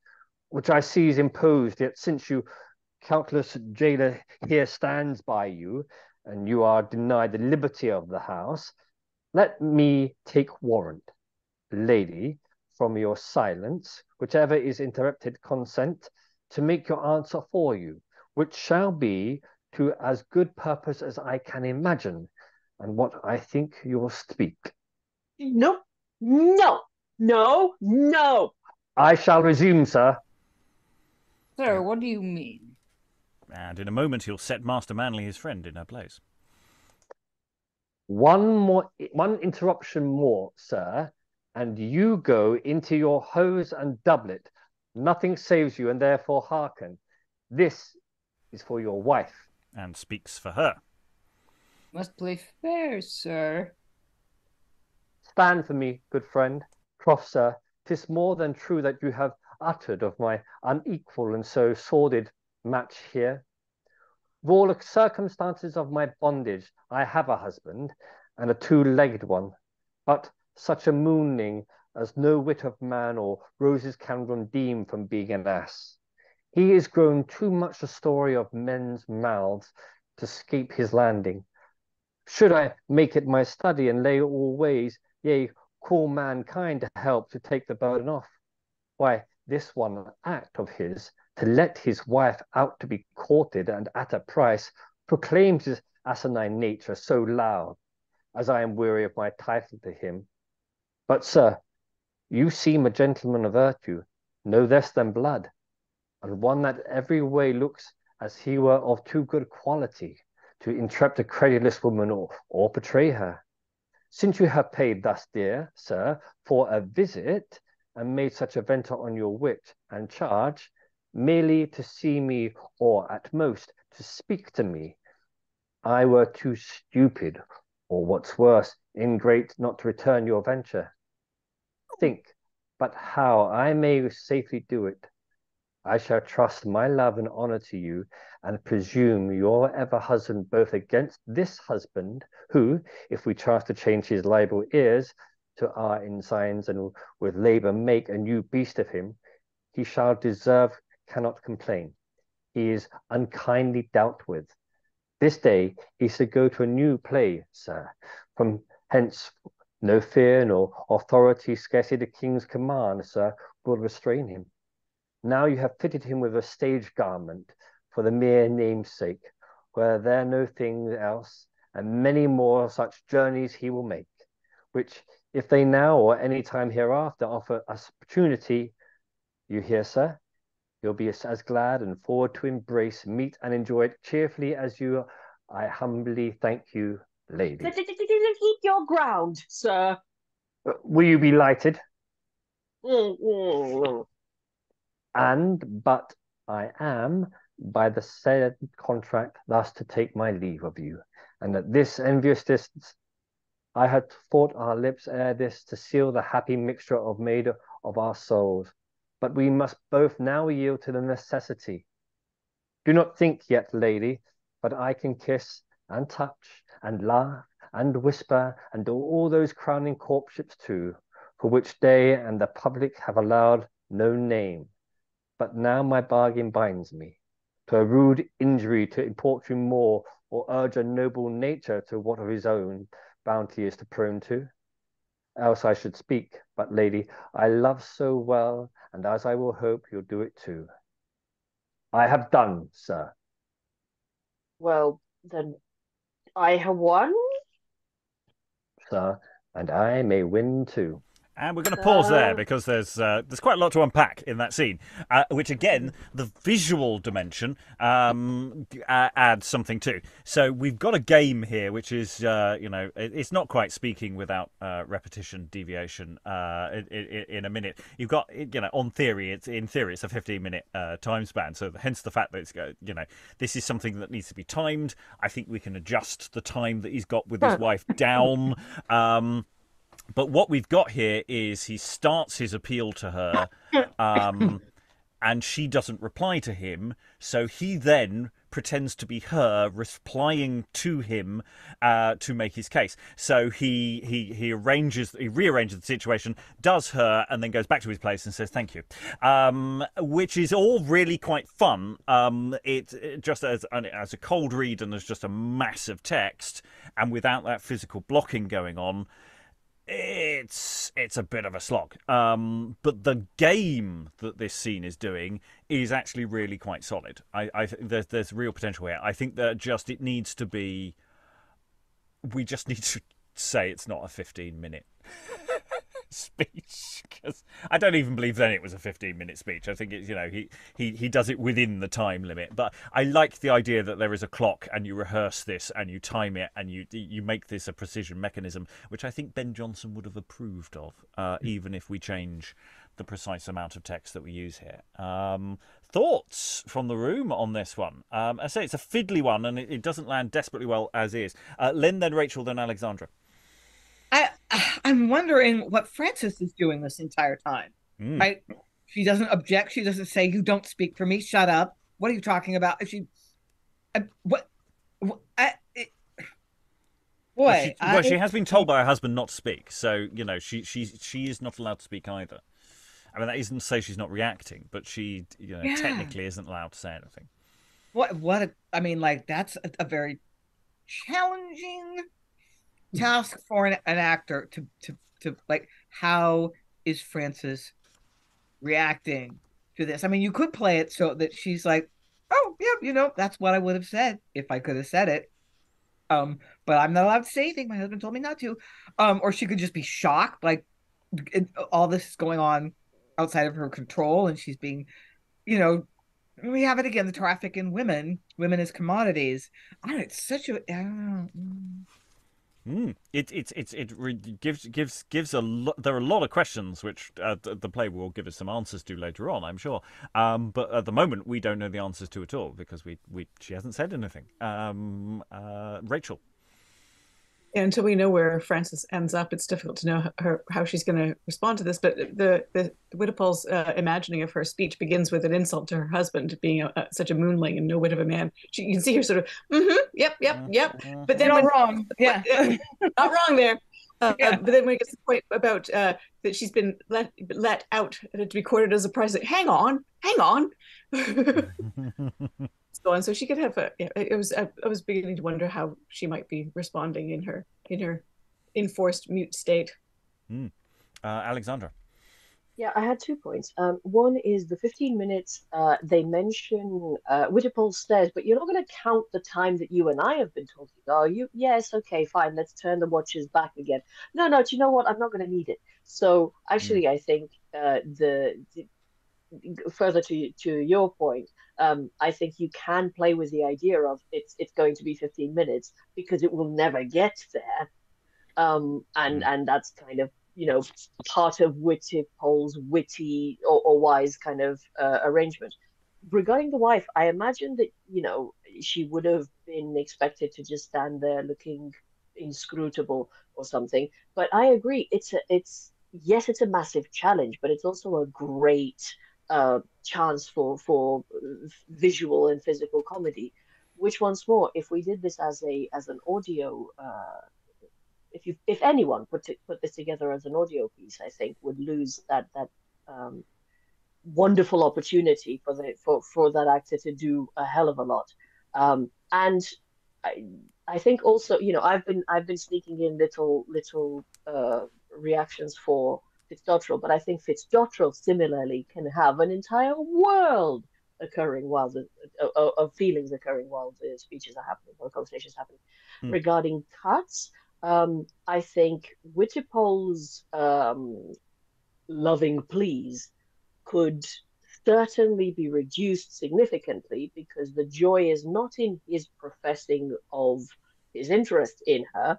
S4: which I see is imposed, yet since you countless jailer here stands by you, and you are denied the liberty of the house, let me take warrant, lady, from your silence, whichever is interrupted consent, to make your answer for you, which shall be to as good purpose as I can imagine, and what I think you'll speak.
S8: No, no, no, no.
S4: I shall resume, sir.
S9: Sir, what do you mean?
S1: And in a moment he'll set Master Manley, his friend, in her place.
S4: One interruption more, sir, and you go into your hose and doublet. Nothing saves you, and therefore hearken. This is for your wife.
S1: And speaks for her.
S9: Must play fair, sir.
S4: Stand for me, good friend. Troth, sir, 'tis more than true that you have uttered of my unequal and so sordid match here. Of all the circumstances of my bondage, I have a husband, and a two-legged one, but such a mooning as no wit of man or roses can redeem from being an ass. He is grown too much the story of men's mouths to escape his landing. Should I make it my study and lay all ways, yea, call mankind to help to take the burden off, why, this one act of his, to let his wife out to be courted and at a price, proclaims his asinine nature so loud, as I am weary of my title to him. But, sir, you seem a gentleman of virtue, no less than blood, and one that every way looks as he were of too good quality to entrap a credulous woman or betray her. Since you have paid thus dear, sir, for a visit, and made such a venture on your wit and charge, merely to see me, or at most to speak to me, I were too stupid, or what's worse, ingrate, not to return your venture. Think but how I may safely do it. I shall trust my love and honour to you, and presume your ever husband both against this husband, who, if we chance to change his libel ears to our ensigns, and with labour make a new beast of him, he shall deserve, cannot complain. He is unkindly dealt with. This day he is to go to a new play, sir. From hence no fear nor authority, scarcely the king's command, sir, will restrain him. Now you have fitted him with a stage garment for the mere namesake, where there no thing else, and many more such journeys he will make, which, if they now or any time hereafter offer us opportunity, you hear, sir, you'll be as glad and forward to embrace, meet, and enjoy it cheerfully as you. I humbly thank you, lady.
S8: Keep your ground, sir.
S4: Will you be lighted? And but I am, by the said contract, thus to take my leave of you, and at this envious distance, I had thought our lips ere this to seal the happy mixture of made of our souls, but we must both now yield to the necessity. Do not think yet, lady, but I can kiss and touch and laugh and whisper and do all those crowning courtships too, for which they and the public have allowed no name. But now my bargain binds me to a rude injury to importune more, or urge a noble nature to what of his own bounty is to prone to. Else I should speak, but lady, I love so well, and as I will hope you'll do it too. I have done, sir.
S8: Well, then I have won.
S4: Sir, and I may win too.
S1: And we're going to pause there because there's quite a lot to unpack in that scene, which again, the visual dimension adds something too. So we've got a game here, which is it's not quite speaking without repetition, deviation. In a minute, you've got in theory it's a 15-minute time span. So hence the fact that it's this is something that needs to be timed. I think we can adjust the time that he's got with his wife down. But what we've got here is he starts his appeal to her, and she doesn't reply to him. So he then pretends to be her replying to him to make his case. So he rearranges the situation, does her, and then goes back to his place and says thank you, which is all really quite fun. It just as a cold read and there's just a massive text, and without that physical blocking going on. It's a bit of a slog, but the game that this scene is doing is actually really quite solid. I think there's real potential here. I think that we just need to say it's not a 15-minute speech, because I don't even believe then it was a 15-minute speech. I think it's he does it within the time limit. But I like the idea that there is a clock and you rehearse this and you time it and you make this a precision mechanism, which I think Ben Jonson would have approved of, even if we change the precise amount of text that we use here. Thoughts from the room on this one? I say it's a fiddly one and it doesn't land desperately well as is. Lynn, then Rachel, then Alexandra.
S6: I'm wondering what Frances is doing this entire time. Right? She doesn't object. She doesn't say, "You don't speak for me. Shut up. What are you talking about?" She
S1: has been told by her husband not to speak, so she is not allowed to speak either. I mean, that isn't to say she's not reacting, but she technically isn't allowed to say anything.
S6: That's a very challenging task for an actor to like, how is Frances reacting to this? I mean, you could play it so that she's like, oh yeah, that's what I would have said if I could have said it, but I'm not allowed to say anything, my husband told me not to, or she could just be shocked, like all this is going on outside of her control and she's being, we have it again, the traffic in women as commodities. It's such a
S1: It gives a lot. There are a lot of questions which the play will give us some answers to later on, I'm sure. But at the moment, we don't know the answers to it all because she hasn't said anything. Rachel.
S7: Yeah, until we know where Frances ends up, it's difficult to know how she's going to respond to this. But the Wittipol's imagining of her speech begins with an insult to her husband, being such a moonling and no wit of a man. You can see her sort of, yep. But then
S6: not wrong, yeah,
S7: not wrong there. But then when it gets to the point about that she's been let out to be courted as a prize, like, hang on. So on. So she could have I was beginning to wonder how she might be responding in her enforced mute state.
S1: Alexandra.
S8: Yeah, I had 2 points. One is the 15 minutes. They mention Wittipol says, but you're not going to count the time that you and I have been talking, are you? Yes, okay, fine. Let's turn the watches back again. No, do you know what? I'm not going to need it. So actually, I think further to your point, I think you can play with the idea of it's going to be 15 minutes because it will never get there, and that's kind of part of Wittipol's witty or wise kind of arrangement. Regarding the wife, I imagine that she would have been expected to just stand there looking inscrutable or something. But I agree, it's a massive challenge, but it's also a great chance for visual and physical comedy, which once more, if we did this as an audio, if anyone put this together as an audio piece, I think would lose that wonderful opportunity for that actor to do a hell of a lot. And I think also, I've been sneaking in little reactions for Fitzdottrel, but I think Fitzdottrel similarly can have an entire world occurring while of feelings occurring while the speeches are happening, or the conversations happening. Regarding cuts, I think Wittipol's loving pleas could certainly be reduced significantly, because the joy is not in his professing of his interest in her.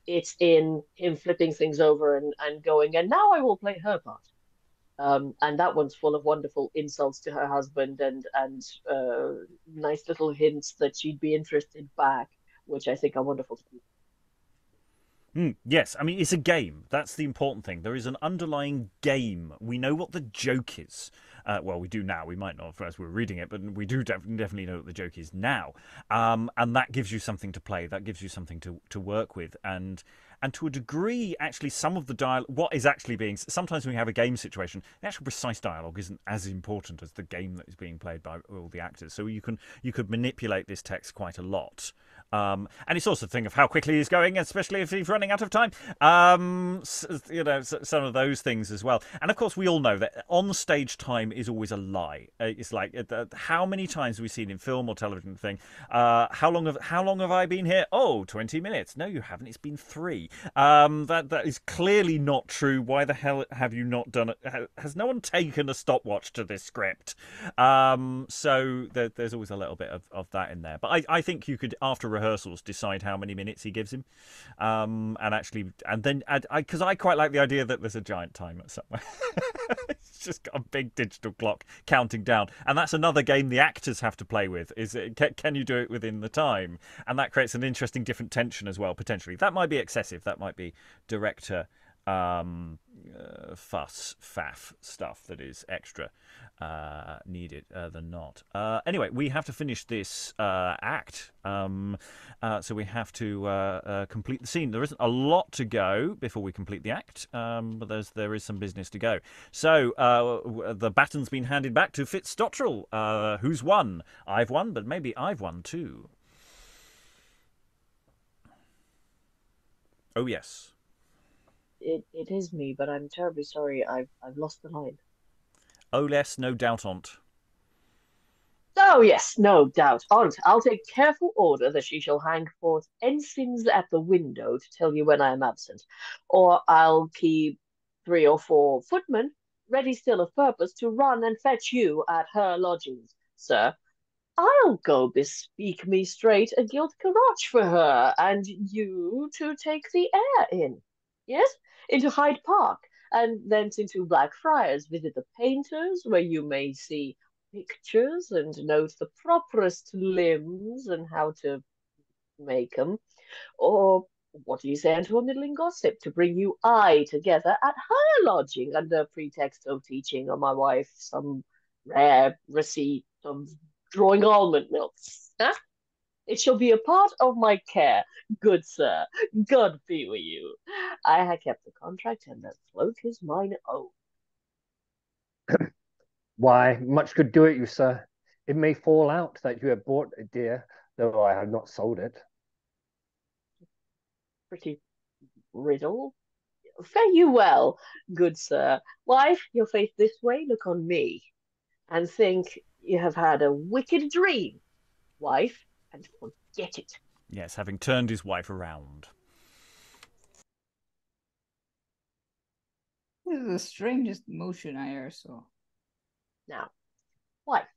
S8: It's in him flipping things over and going, and now I will play her part. And that one's full of wonderful insults to her husband and nice little hints that she'd be interested back, which I think are wonderful to keep.
S1: Yes, I mean, it's a game. That's the important thing. There is an underlying game. We know what the joke is. Well, we do now. We might not as we're reading it, but we do definitely know what the joke is now. And that gives you something to play. That gives you something to work with. And to a degree, actually, some of the dialogue, what is actually being... Sometimes when we have a game situation, the actual precise dialogue isn't as important as the game that is being played by all the actors. So you could manipulate this text quite a lot. And it's also a thing of how quickly he's going, especially if he's running out of time. Some of those things as well. And of course, we all know that on-stage time is always a lie. It's like, how many times have we seen in film or television thing, how long have I been here? Oh, 20 minutes. No, you haven't. It's been 3. That is clearly not true. Why the hell have you not done it? Has no one taken a stopwatch to this script? So there's always a little bit of that in there. But I think you could, after rehearsals, decide how many minutes he gives him, because I quite like the idea that there's a giant timer somewhere. It's just got a big digital clock counting down, and that's another game the actors have to play with. Can you do it within the time? And that creates an interesting different tension as well, potentially. That might be excessive. That might be director faff stuff that is extra needed than not. Anyway, we have to finish this act, so we have to complete the scene. There isn't a lot to go before we complete the act, but there is some business to go. So the baton's been handed back to Fitzdottrel. Who's won? I've won, but maybe I've won too. Oh yes.
S8: It is me, but I'm terribly sorry. I've lost the line.
S1: Oh yes, no doubt on't.
S8: Oh yes, no doubt on't. I'll take careful order that she shall hang forth ensigns at the window to tell you when I am absent, or I'll keep 3 or 4 footmen ready still of purpose to run and fetch you at her lodgings, sir. I'll go bespeak me straight a gilt carroche for her, and you to take the air in. Yes, into Hyde Park, and thence into Blackfriars, visit the painters, where you may see pictures and note the properest limbs and how to make 'em. Or what do you say unto a middling gossip to bring you together at her lodging under pretext of teaching on my wife some rare receipt of drawing almond milk? Huh? It shall be a part of my care, good sir. God be with you. I have kept the contract, and the cloak is mine own.
S4: Why, much good do it you, sir. It may fall out that you have bought a deer, though I have not sold it.
S8: Pretty riddle. Fare you well, good sir. Wife, your face this way, look on me, and think you have had a wicked dream. Wife, and forget it.
S1: Yes, having turned his wife around.
S9: This is the strangest motion I ever saw.
S8: Now, wife,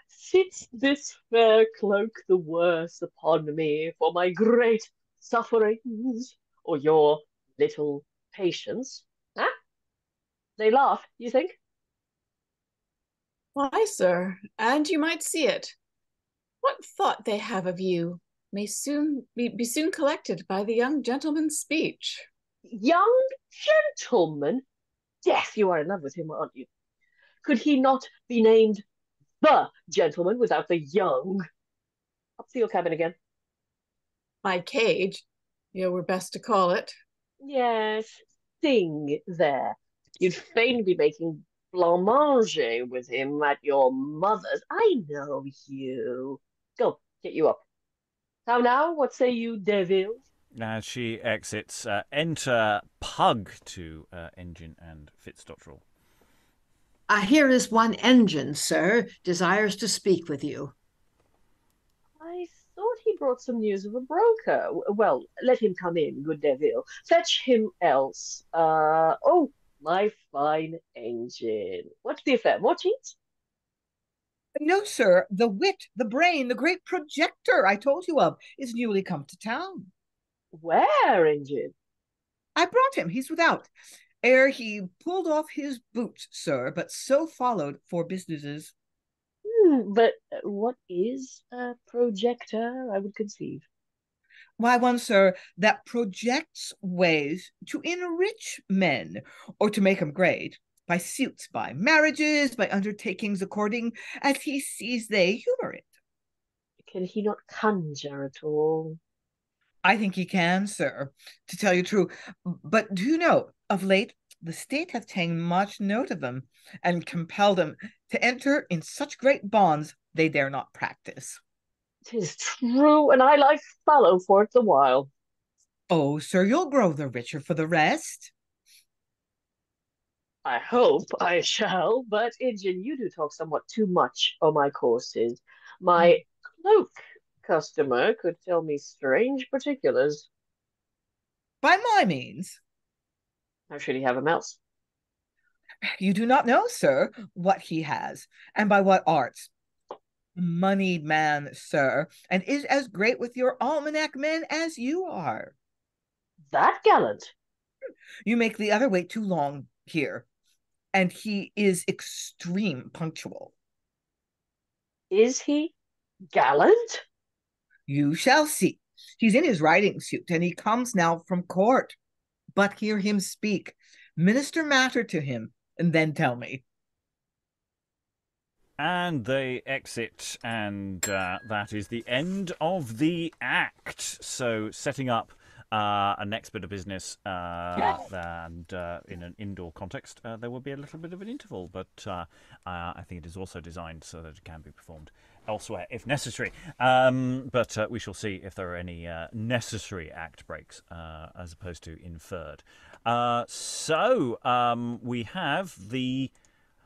S8: sits this fair cloak the worse upon me for my great sufferings, or your little patience? Huh? They laugh, you think?
S7: Why, sir, and you might see it. What thought they have of you may soon be soon collected by the young gentleman's speech.
S8: Young gentleman? Death, you are in love with him, aren't you? Could he not be named the gentleman without the young? Up to your cabin again.
S7: My cage, you were best to call it.
S8: Yes, sing there. You'd fain be making blancmange with him at your mother's. I know you. Go, get you up. How now, what say you, Deville?
S1: As she exits, enter Pug to Engine and Fitzdottrel.
S3: Here is one Engine, sir, desires to speak with you.
S8: I thought he brought some news of a broker. Well, let him come in, good Deville. Fetch him else. Oh, My fine engine. What's the affair? More cheats?
S6: No, sir. The wit, the brain, the great projector I told you of is newly come to town.
S8: Where, engine?
S6: I brought him. He's without. Ere he pulled off his boots, sir, but so followed for businesses.
S8: But what is a projector, I would conceive?
S6: Why, one, sir, that projects ways to enrich men, or to make them great, by suits, by marriages, by undertakings according as he sees they humour it.
S8: Can he not conjure at all?
S6: I think he can, sir, to tell you true. But do you know, of late, the state hath ta'en much note of them, and compelled them to enter in such great bonds they dare not practice.
S8: 'Tis true, and I lie fallow for it the while.
S6: Oh, sir, you'll grow the richer for the rest.
S8: I hope I shall, but Injin, you do talk somewhat too much o' my courses. My cloak customer could tell me strange particulars.
S6: By my means.
S8: How should he have 'em else?
S6: You do not know, sir, what he has, and by what arts. Moneyed man, sir, and is as great with your almanac men as you are.
S8: That gallant?
S6: You make the other wait too long here, and he is extreme punctual.
S8: Is he gallant?
S6: You shall see. He's in his riding suit, and he comes now from court. But hear him speak. Minister matter to him, and then tell me.
S1: And they exit, and that is the end of the act. So setting up a next bit of business, and in an indoor context, there will be a little bit of an interval, but I think it is also designed so that it can be performed elsewhere if necessary. But we shall see if there are any necessary act breaks as opposed to inferred. So we have the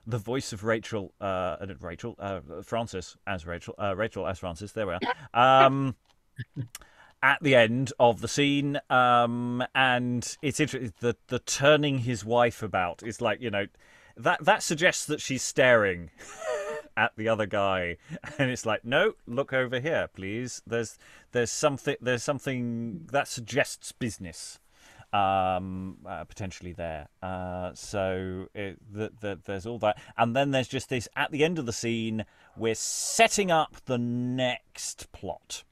S1: voice of Rachel, Francis as Rachel as Francis. There we are. At the end of the scene, and it's interesting. The turning his wife about is like, that suggests that she's staring at the other guy, and it's like, no, look over here, please. There's something that suggests business. Potentially there. So there's all that, and then there's just this at the end of the scene. We're setting up the next plot.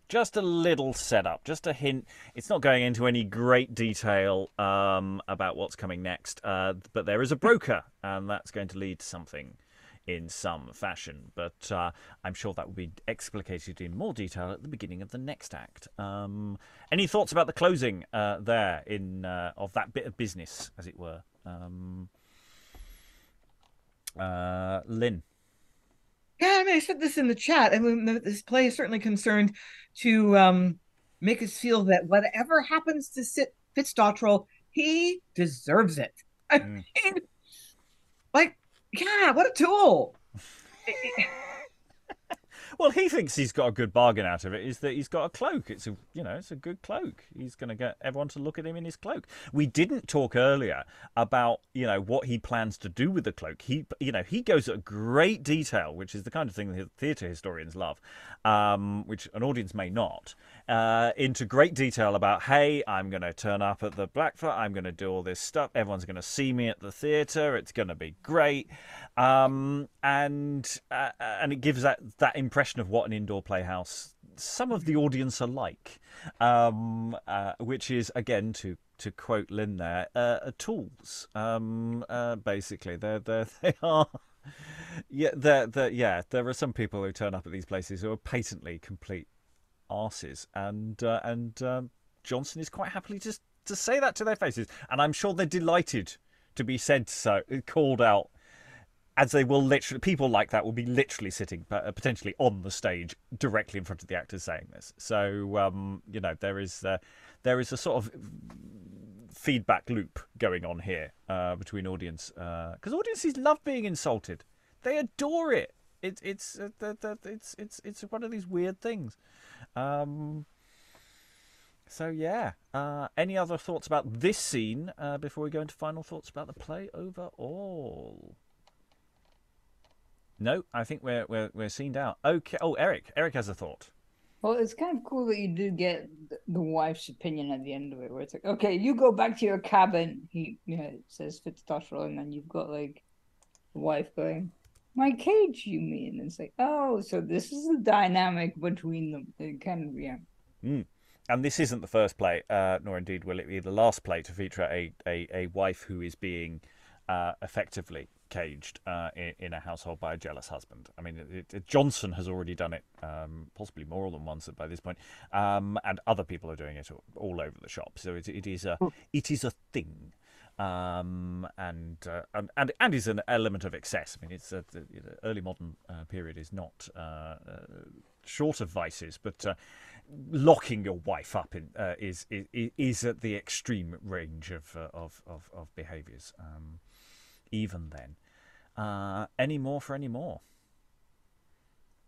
S1: Just a little setup, just a hint. It's not going into any great detail about what's coming next, but there is a broker, and that's going to lead to something in some fashion. But I'm sure that will be explicated in more detail at the beginning of the next act. Any thoughts about the closing there in of that bit of business, as it were? Lynn?
S6: Yeah, I mean, I said this in the chat. I mean, this play is certainly concerned to make us feel that whatever happens to Fitzdottrel, he deserves it. I mean, like, yeah, what a tool.
S1: Well, he thinks he's got a good bargain out of it. Is that he's got a cloak? It's a good cloak. He's going to get everyone to look at him in his cloak. We didn't talk earlier about what he plans to do with the cloak. He goes at great detail, which is the kind of thing that theatre historians love, which an audience may not. Into great detail about, hey, I'm going to turn up at the Blackfriars. I'm going to do all this stuff. Everyone's going to see me at the theatre. It's going to be great, and it gives that impression of what an indoor playhouse some of the audience are like, which is, again, to quote Lynn there, tools. Basically, they are. Yeah, there are some people who turn up at these places who are patently complete arses, and Jonson is quite happily just to say that to their faces, and I'm sure they're delighted to be called out. As they will people like that will be literally sitting potentially on the stage directly in front of the actors saying this. So there is a sort of feedback loop going on here between audience, because audiences love being insulted. They adore it. It's one of these weird things. So yeah, any other thoughts about this scene before we go into final thoughts about the play overall? No, I think we're scened out. Okay. Oh, Eric has a thought.
S9: Well, it's kind of cool that you do get the wife's opinion at the end of it, where it's like, okay, you go back to your cabin. It says Fitzdottrel, and then you've got like the wife going, "My cage, you mean?" And it's like, oh, so this is the dynamic between them. It kind of, yeah.
S1: And this isn't the first play, nor indeed will it be the last play to feature a wife who is being effectively caged in a household by a jealous husband. I mean, Jonson has already done it, possibly more than once by this point, and other people are doing it all over the shop. So it is a thing, and is an element of excess. I mean, it's the early modern period is not short of vices, but locking your wife up is at the extreme range of behaviours. Even then. Any more?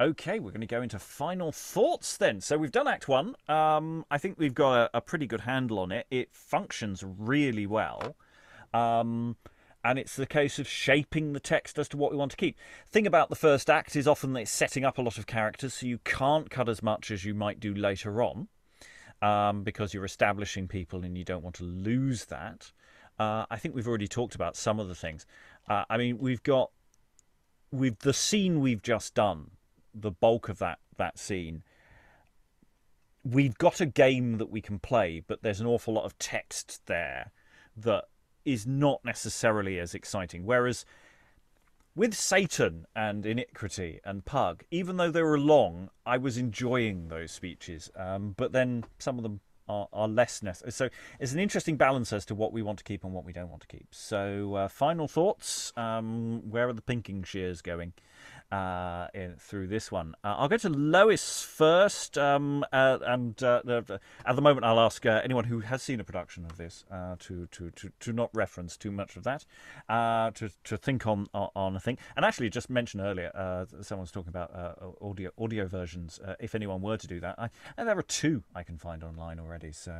S1: Okay, we're going to go into final thoughts then. So we've done Act 1. I think we've got a pretty good handle on it. It functions really well. And it's the case of shaping the text as to what we want to keep. Thing about the first act is often that it's setting up a lot of characters, so you can't cut as much as you might do later on, because you're establishing people and you don't want to lose that. I think we've already talked about some of the things. I mean, with the scene we've just done, the bulk of that scene, we've got a game that we can play, but there's an awful lot of text there that is not necessarily as exciting. Whereas with Satan and Iniquity and Pug, even though they were long, I was enjoying those speeches. But then some of them are less necessary. So it's an interesting balance as to what we want to keep and what we don't want to keep. So final thoughts. Where are the pinking shears going through this one? I'll go to Lois first. And at the moment, I'll ask anyone who has seen a production of this to not reference too much of that, to think on a thing. And actually, just mentioned earlier, someone was talking about audio versions. If anyone were to do that, and there are two I can find online already. So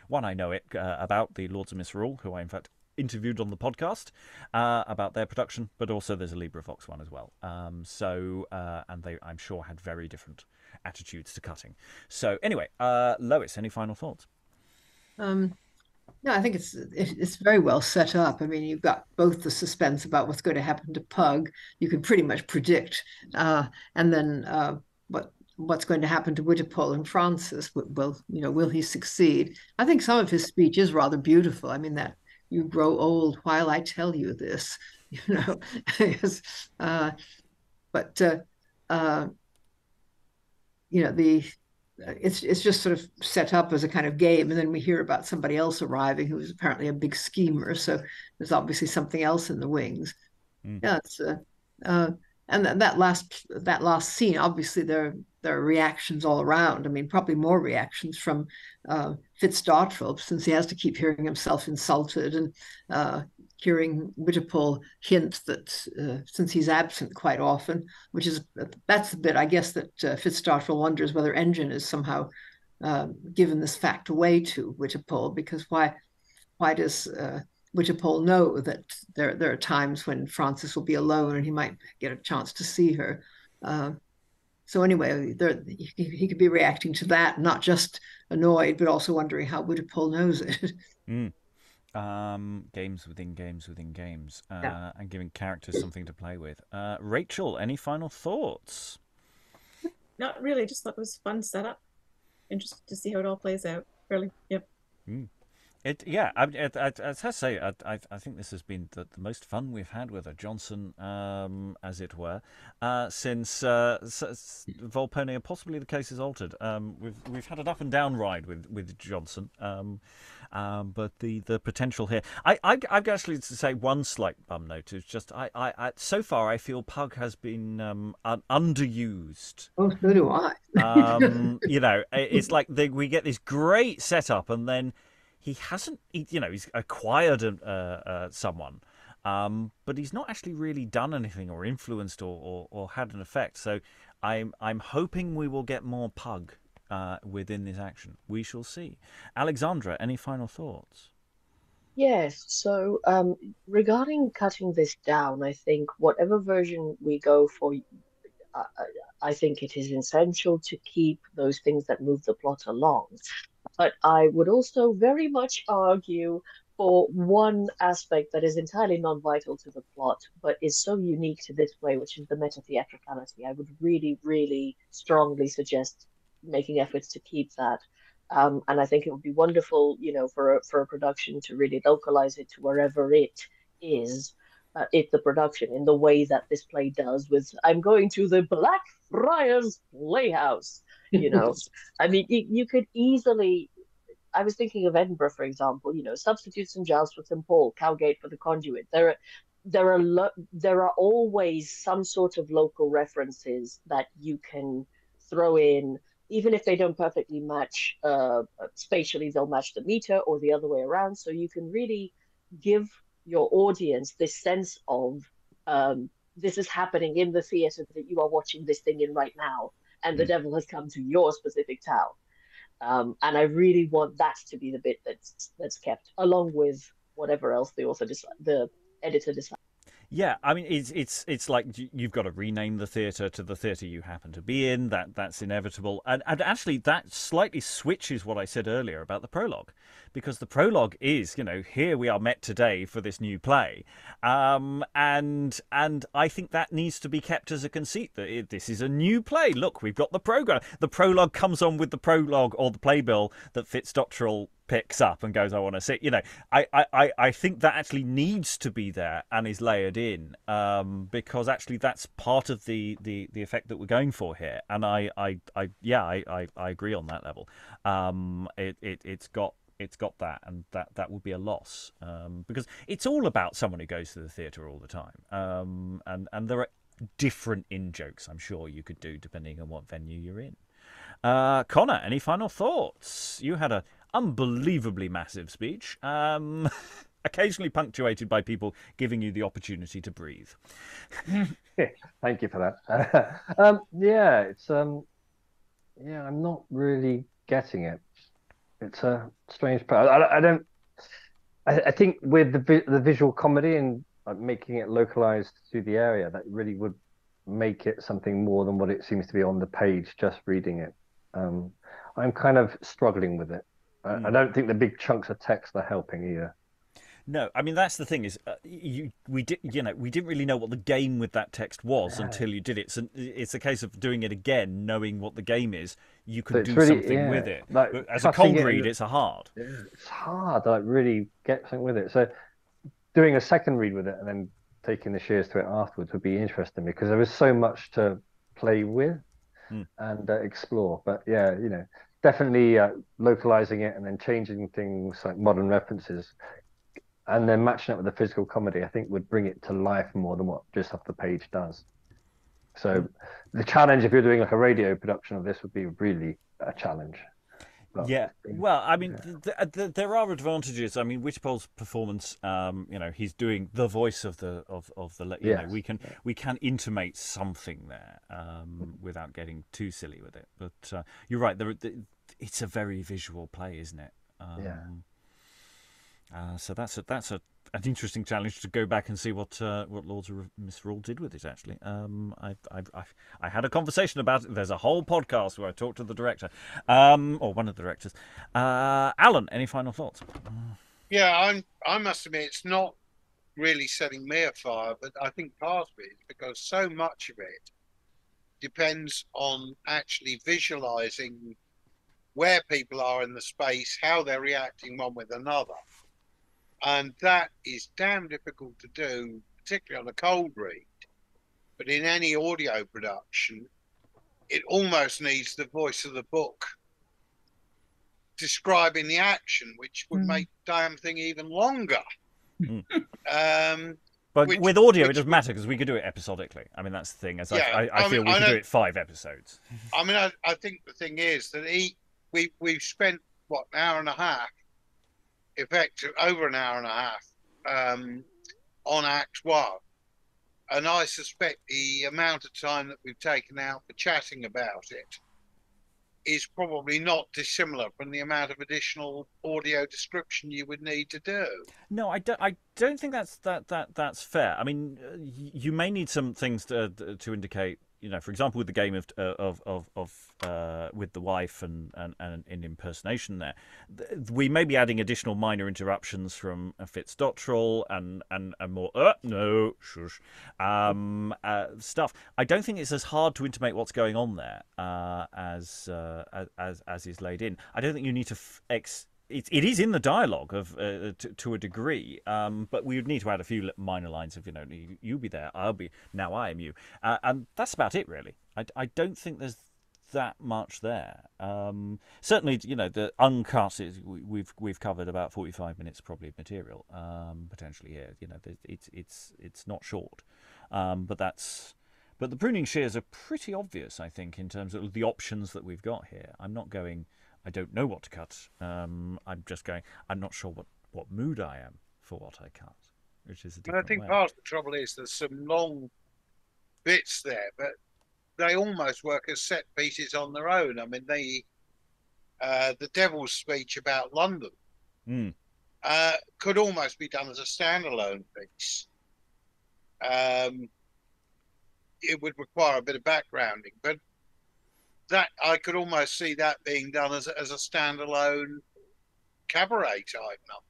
S1: one I know about the Lords of Misrule, who I in fact interviewed on the podcast about their production, but also there's a LibriVox one as well. And they, I'm sure, had very different attitudes to cutting. So anyway, Lois, any final thoughts?
S3: No, I think it's very well set up. I mean, you've got both the suspense about what's going to happen to Pug. You can pretty much predict, and then what's going to happen to Wittipol and Francis. Will he succeed? I think some of his speech is rather beautiful. I mean, that "you grow old while I tell you this," it's just sort of set up as a kind of game, and then we hear about somebody else arriving who is apparently a big schemer. So there's obviously something else in the wings. Yeah, it's and that last scene. Obviously, there are reactions all around. I mean, probably more reactions from Fitzdottrel, since he has to keep hearing himself insulted and hearing Wittipol hint that since he's absent quite often, that's the bit, I guess, that Fitzdottrel wonders whether Engine is somehow given this fact away to Wittipol, because why does Wittipol know that there are times when Francis will be alone and he might get a chance to see her. So anyway, he could be reacting to that, not just annoyed, but also wondering how Wittipol knows it.
S1: Games within games within games, and giving characters something to play with. Rachel, any final thoughts?
S10: Not really. Just thought it was fun setup. Interested to see how it all plays out. Really, yep.
S1: I have to say, I think this has been the most fun we've had with a Jonson, as it were, since Volponia. Possibly the case is altered. We've had an up and down ride with Jonson, but the potential here. I've actually to say one slight bum note is just I so far I feel Pug has been underused.
S3: Oh, so do I.
S1: It's like we get this great setup and then he hasn't, he's acquired someone, but he's not actually really done anything or influenced or had an effect. So I'm hoping we will get more Pug within this action. We shall see. Alexandra, any final thoughts?
S8: Yes, so regarding cutting this down, I think whatever version we go for, I, I think it is essential to keep those things that move the plot along. But I would also very much argue for one aspect that is entirely non-vital to the plot, but is so unique to this play, which is the meta-theatricality. I would really, really strongly suggest making efforts to keep that. And I think it would be wonderful, for a production to really localize it to wherever it is, the production in the way that this play does. With I'm going to the Blackfriars Playhouse. I mean, you could easily. I was thinking of Edinburgh, for example. Substitute St Giles for St Paul, Cowgate for the Conduit. There are always some sort of local references that you can throw in, even if they don't perfectly match spatially, they'll match the meter or the other way around. So you can really give your audience this sense of this is happening in the theatre that you are watching this thing in right now, and the devil has come to your specific town. And I really want that to be the bit that's kept, along with whatever else the editor decides.
S1: Yeah, I mean, it's like you've got to rename the theatre to the theatre you happen to be in. That's inevitable, and actually that slightly switches what I said earlier about the prologue, because the prologue is, here we are met today for this new play, and I think that needs to be kept as a conceit that this is a new play. Look, we've got the programme. The prologue comes on with the prologue or the playbill that Fitzdottrel picks up and goes, I want to see. I think that actually needs to be there and is layered in, because actually that's part of the effect that we're going for here. And I agree on that level. It's got that, and that would be a loss, because it's all about someone who goes to the theatre all the time, and there are different in jokes I'm sure you could do depending on what venue you're in. Connor, any final thoughts? You had a unbelievably massive speech, occasionally punctuated by people giving you the opportunity to breathe.
S4: Thank you for that. I'm not really getting it. It's a strange part. I think with the visual comedy and making it localized to the area, that really would make it something more than what it seems to be on the page just reading it. I'm kind of struggling with it. I don't think the big chunks of text are helping either.
S1: No, I mean, that's the thing is, we didn't really know what the game with that text was until you did it. So it's a case of doing it again, knowing what the game is. You can do something with it.
S4: Like,
S1: but as a cold read, it's hard.
S4: It's hard to really get something with it. So doing a second read with it and then taking the shares to it afterwards would be interesting, because there is so much to play with and explore. But yeah, definitely localizing it and then changing things like modern references and then matching it with the physical comedy, I think would bring it to life more than what just off the page does. So the challenge, if you're doing like a radio production of this, would be really a challenge. But,
S1: yeah, well, I mean, there are advantages. I mean, Wittipol's performance, he's doing the voice of the we can intimate something there without getting too silly with it. But you're right, it's a very visual play, isn't it? So that's an interesting challenge to go back and see what Lords of Misrule did with it. Actually, I had a conversation about it. There's a whole podcast where I talked to the director, or one of the directors. Alan, any final thoughts?
S5: Yeah, I must admit it's not really setting me afire, but I think part of it is because so much of it depends on actually visualizing where people are in the space, how they're reacting one with another. And that is damn difficult to do, particularly on a cold read. But in any audio production, it almost needs the voice of the book describing the action, which would make the damn thing even longer.
S1: But with audio, it doesn't matter because we could do it episodically. I mean, that's the thing. I feel we could do it 5 episodes.
S5: I mean, I think the thing is that we've spent, an hour and a half, over an hour and a half on Act 1. And I suspect the amount of time that we've taken out for chatting about it is probably not dissimilar from the amount of additional audio description you would need to do.
S1: No, I don't think that's fair. I mean, you may need some things to indicate. You know, for example, with the game of with the wife and in impersonation, we may be adding additional minor interruptions from Fitzdottrel and more no shush stuff. I don't think it's as hard to intimate what's going on there as is laid in. I don't think you need to It is in the dialogue to a degree, but we would need to add a few minor lines of, you be there, I'll be, now I am you, and that's about it really. I don't think there's that much there. Certainly, the uncut is we've covered about 45 minutes probably of material potentially here. It's not short, but the pruning shears are pretty obvious, I think, in terms of the options that we've got here. I'm not going, I don't know what to cut. I'm just going, I'm not sure what mood I am for what I cut, which is a different
S5: I think
S1: way.
S5: part of the trouble is there's some long bits there, but they almost work as set pieces on their own. I mean, the Devil's speech about London could almost be done as a standalone piece. It would require a bit of backgrounding, but that I could almost see that being done as a standalone cabaret type number.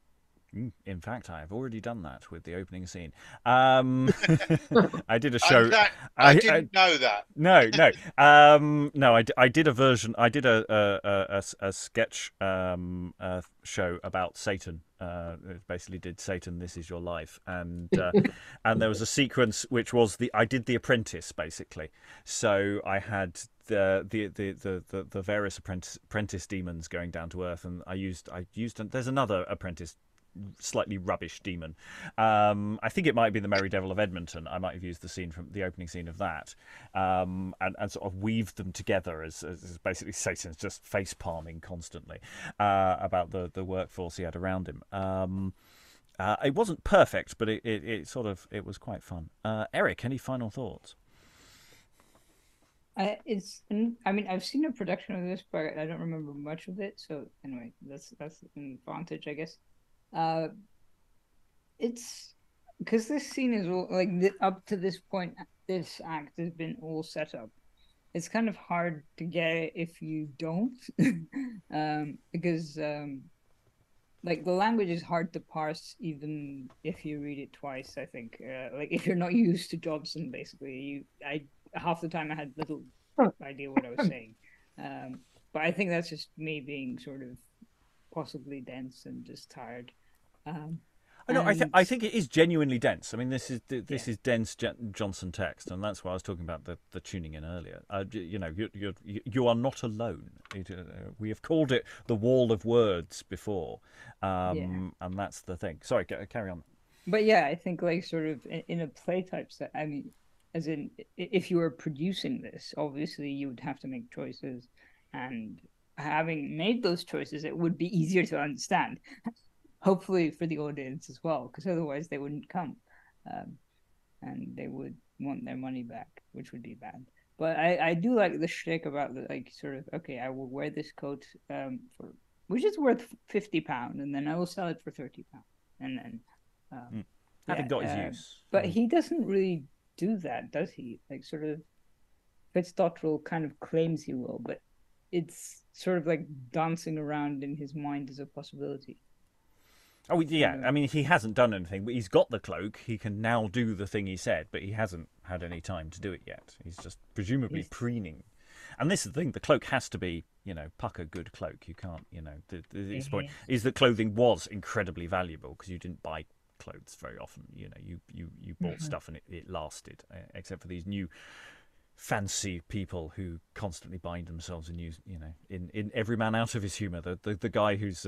S1: In fact, I have already done that with the opening scene. I did a show.
S5: I didn't know that.
S1: No. No, I did a version. I did a sketch show about Satan. It basically did Satan, This Is Your Life, and and there was a sequence which was I did The Apprentice basically. So I had the various apprentice demons going down to earth, and I used. There's another apprentice, slightly rubbish demon. I think it might be the Merry Devil of Edmonton. I might have used the scene from the opening scene of that, and sort of weaved them together as basically Satan's just face palming constantly about the workforce he had around him. It wasn't perfect, but it was quite fun. Eric, any final thoughts?
S9: I mean, I've seen a production of this, but I don't remember much of it. So anyway, that's an advantage, I guess. It's because this scene is all up to this point, this act has been all set up. It's kind of hard to get it if you don't, because the language is hard to parse even if you read it twice. I think if you're not used to Jonson, basically, half the time I had little idea what I was saying, but I think that's just me being sort of possibly dense and just tired.
S1: I think it is genuinely dense. I mean, this is dense Jonson text, and that's why I was talking about the tuning in earlier. You are not alone. We have called it the wall of words before, and that's the thing. Sorry, carry on.
S9: But yeah, I think sort of in a play type set. I mean, as in, if you were producing this, obviously you would have to make choices, and having made those choices, it would be easier to understand. Hopefully for the audience as well, because otherwise they wouldn't come, and they would want their money back, which would be bad. But I do like the shtick about okay, I will wear this coat which is worth £50, and then I will sell it for £30, and then
S1: having got his use.
S9: But he doesn't really do that, does he? Fitzdottrel kind of claims he will, but it's sort of dancing around in his mind as a possibility.
S1: Oh yeah, I mean, he hasn't done anything, but he's got the cloak. He can now do the thing he said, but he hasn't had any time to do it yet. He's just presumably preening. And this is the thing: the cloak has to be, pucker good cloak. You can't, this point is that clothing was incredibly valuable because you didn't buy clothes very often. You bought stuff and it lasted, except for these new fancy people who constantly bind themselves and use, in every man out of his humor. The guy who's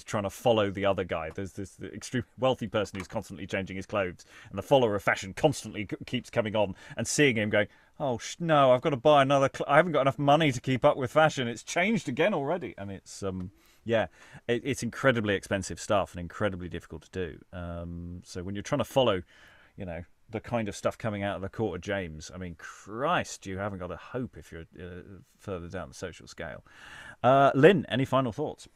S1: trying to follow the other guy. There's this extremely wealthy person who's constantly changing his clothes, and the follower of fashion constantly keeps coming on and seeing him going, oh no, I've got to buy another. I haven't got enough money to keep up with fashion. It's changed again already, and it's it's incredibly expensive stuff and incredibly difficult to do. So when you're trying to follow, the kind of stuff coming out of the court of James, I mean, Christ, you haven't got a hope if you're further down the social scale. Lynn, any final thoughts?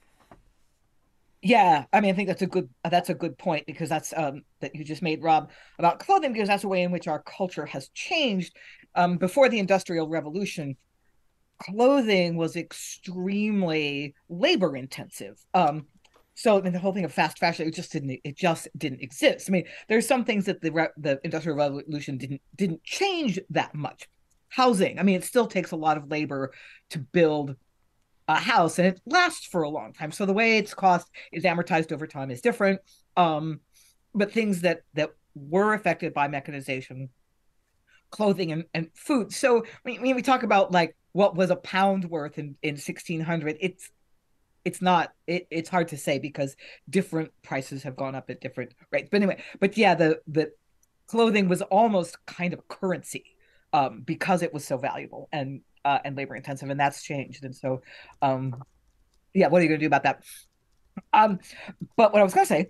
S6: Yeah, I mean, I think that's a good point, because that's that you just made, Rob, about clothing, because that's a way in which our culture has changed. Before the Industrial Revolution, clothing was extremely labor intensive. So I mean, the whole thing of fast fashion, it just didn't exist. I mean, there's some things that the Industrial Revolution didn't change that much. Housing, I mean, it still takes a lot of labor to build a house, and it lasts for a long time. So the way its cost is amortized over time is different. But things that were affected by mechanization, clothing and food. So when we talk about like what was a pound worth in 1600, it's hard to say, because different prices have gone up at different rates. But anyway, yeah, the clothing was almost kind of currency, because it was so valuable and labor intensive, and that's changed. And so, yeah, what are you going to do about that? But what I was going to say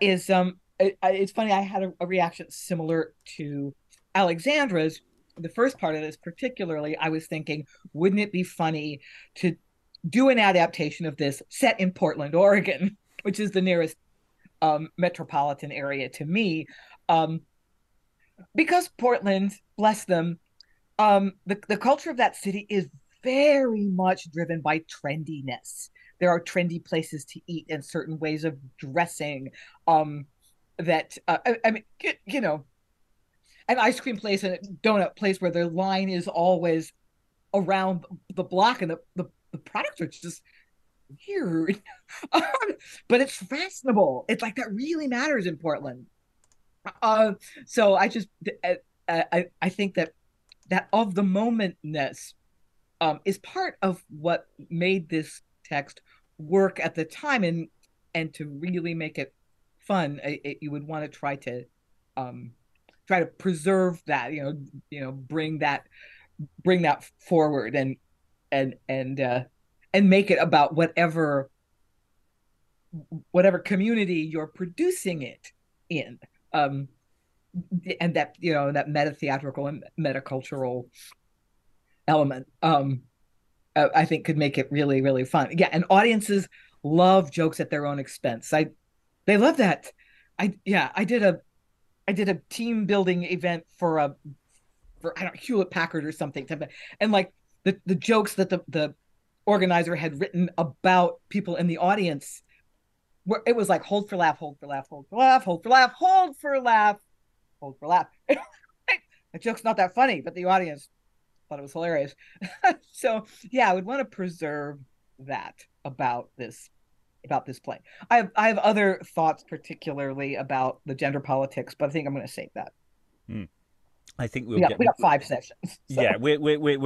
S6: is, it's funny. I had a reaction similar to Alexandra's. The first part of this, particularly, I was thinking, wouldn't it be funny to do an adaptation of this set in Portland, Oregon, which is the nearest metropolitan area to me, because Portland, bless them, the culture of that city is very much driven by trendiness. There are trendy places to eat and certain ways of dressing, that I mean, you know, an ice cream place and a donut place where their line is always around the block, and the products are just weird. But it's fashionable. It's like, that really matters in Portland. So I just I think that of the momentness is part of what made this text work at the time, and to really make it fun, you would want to try to preserve that, bring that forward, and make it about whatever community you're producing it in, and that that meta-theatrical and metacultural element, I think could make it really, really fun. Yeah, and audiences love jokes at their own expense. They love that. I did a team building event for I don't know, Hewlett Packard or something, and like the jokes that the organizer had written about people in the audience, where it was like, hold for laugh, hold for laugh, hold for laugh, hold for laugh, hold for laugh, hold for laugh. The joke's not that funny, but the audience thought it was hilarious. So yeah, I would want to preserve that about this play. I have other thoughts, particularly about the gender politics, but I think I'm going to save that.
S1: I think
S6: we got 5 sessions. So.
S1: Yeah, we're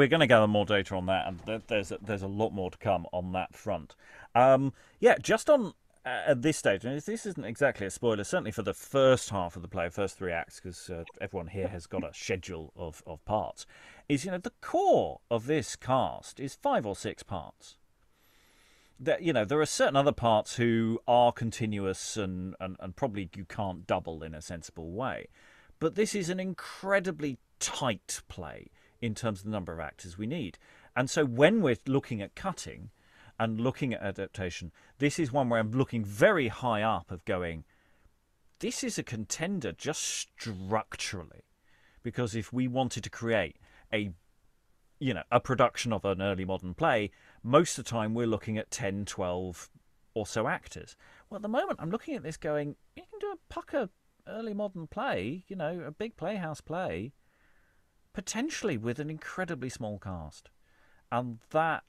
S1: going to gather more data on that, and there's a lot more to come on that front. Yeah, just on at this stage, and this isn't exactly a spoiler, certainly for the first half of the play, first 3 acts, because everyone here has got a schedule of parts, is, the core of this cast is 5 or 6 parts. That, there are certain other parts who are continuous and probably you can't double in a sensible way. But this is an incredibly tight play in terms of the number of actors we need. And so when we're looking at cutting and looking at adaptation, this is one where I'm looking very high up of going, this is a contender just structurally. Because if we wanted to create a production of an early modern play, most of the time we're looking at 10, 12 or so actors. Well, at the moment, I'm looking at this going, you can do a pucker early modern play, a big playhouse play, potentially with an incredibly small cast. And that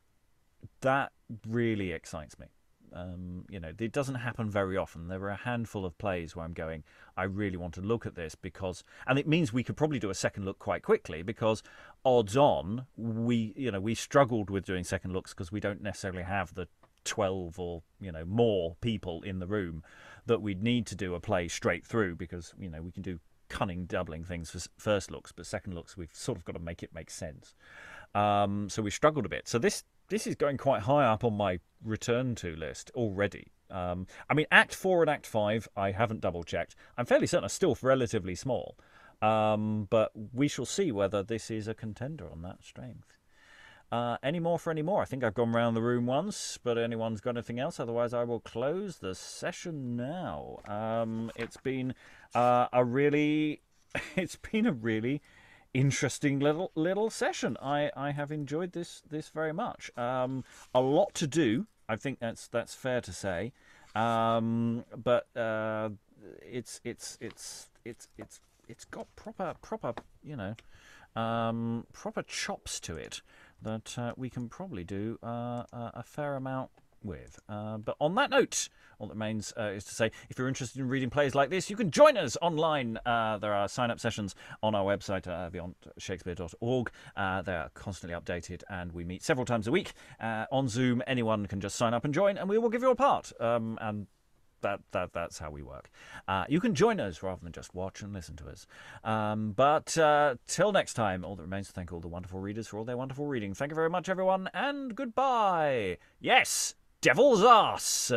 S1: really excites me. It doesn't happen very often. There are a handful of plays where I'm going, I really want to look at this, because, and it means we could probably do a second look quite quickly, because odds on we struggled with doing second looks because we don't necessarily have the 12 or more people in the room that we'd need to do a play straight through, because we can do cunning doubling things for first looks, but second looks we've sort of got to make it make sense. So we struggled a bit. So this is going quite high up on my return to list already. I mean, Act 4 and Act 5 I haven't double checked. I'm fairly certain are still relatively small, But we shall see whether this is a contender on that strength. Any more for any more? I think I've gone round the room once, but anyone's got anything else? Otherwise, I will close the session now. It's been a really interesting little session. I have enjoyed this very much. A lot to do. I think that's fair to say. But it's got proper proper chops to it that we can probably do a fair amount with. But on that note, all that remains is to say, if you're interested in reading plays like this, you can join us online. There are sign-up sessions on our website, beyondshakespeare.org. They are constantly updated, and we meet several times a week on Zoom. Anyone can just sign up and join, and we will give you a part. And that's how we work. You can join us rather than just watch and listen to us. But till next time, all that remains to thank all the wonderful readers for all their wonderful reading. Thank you very much, everyone, and goodbye. Yes, devil's arse.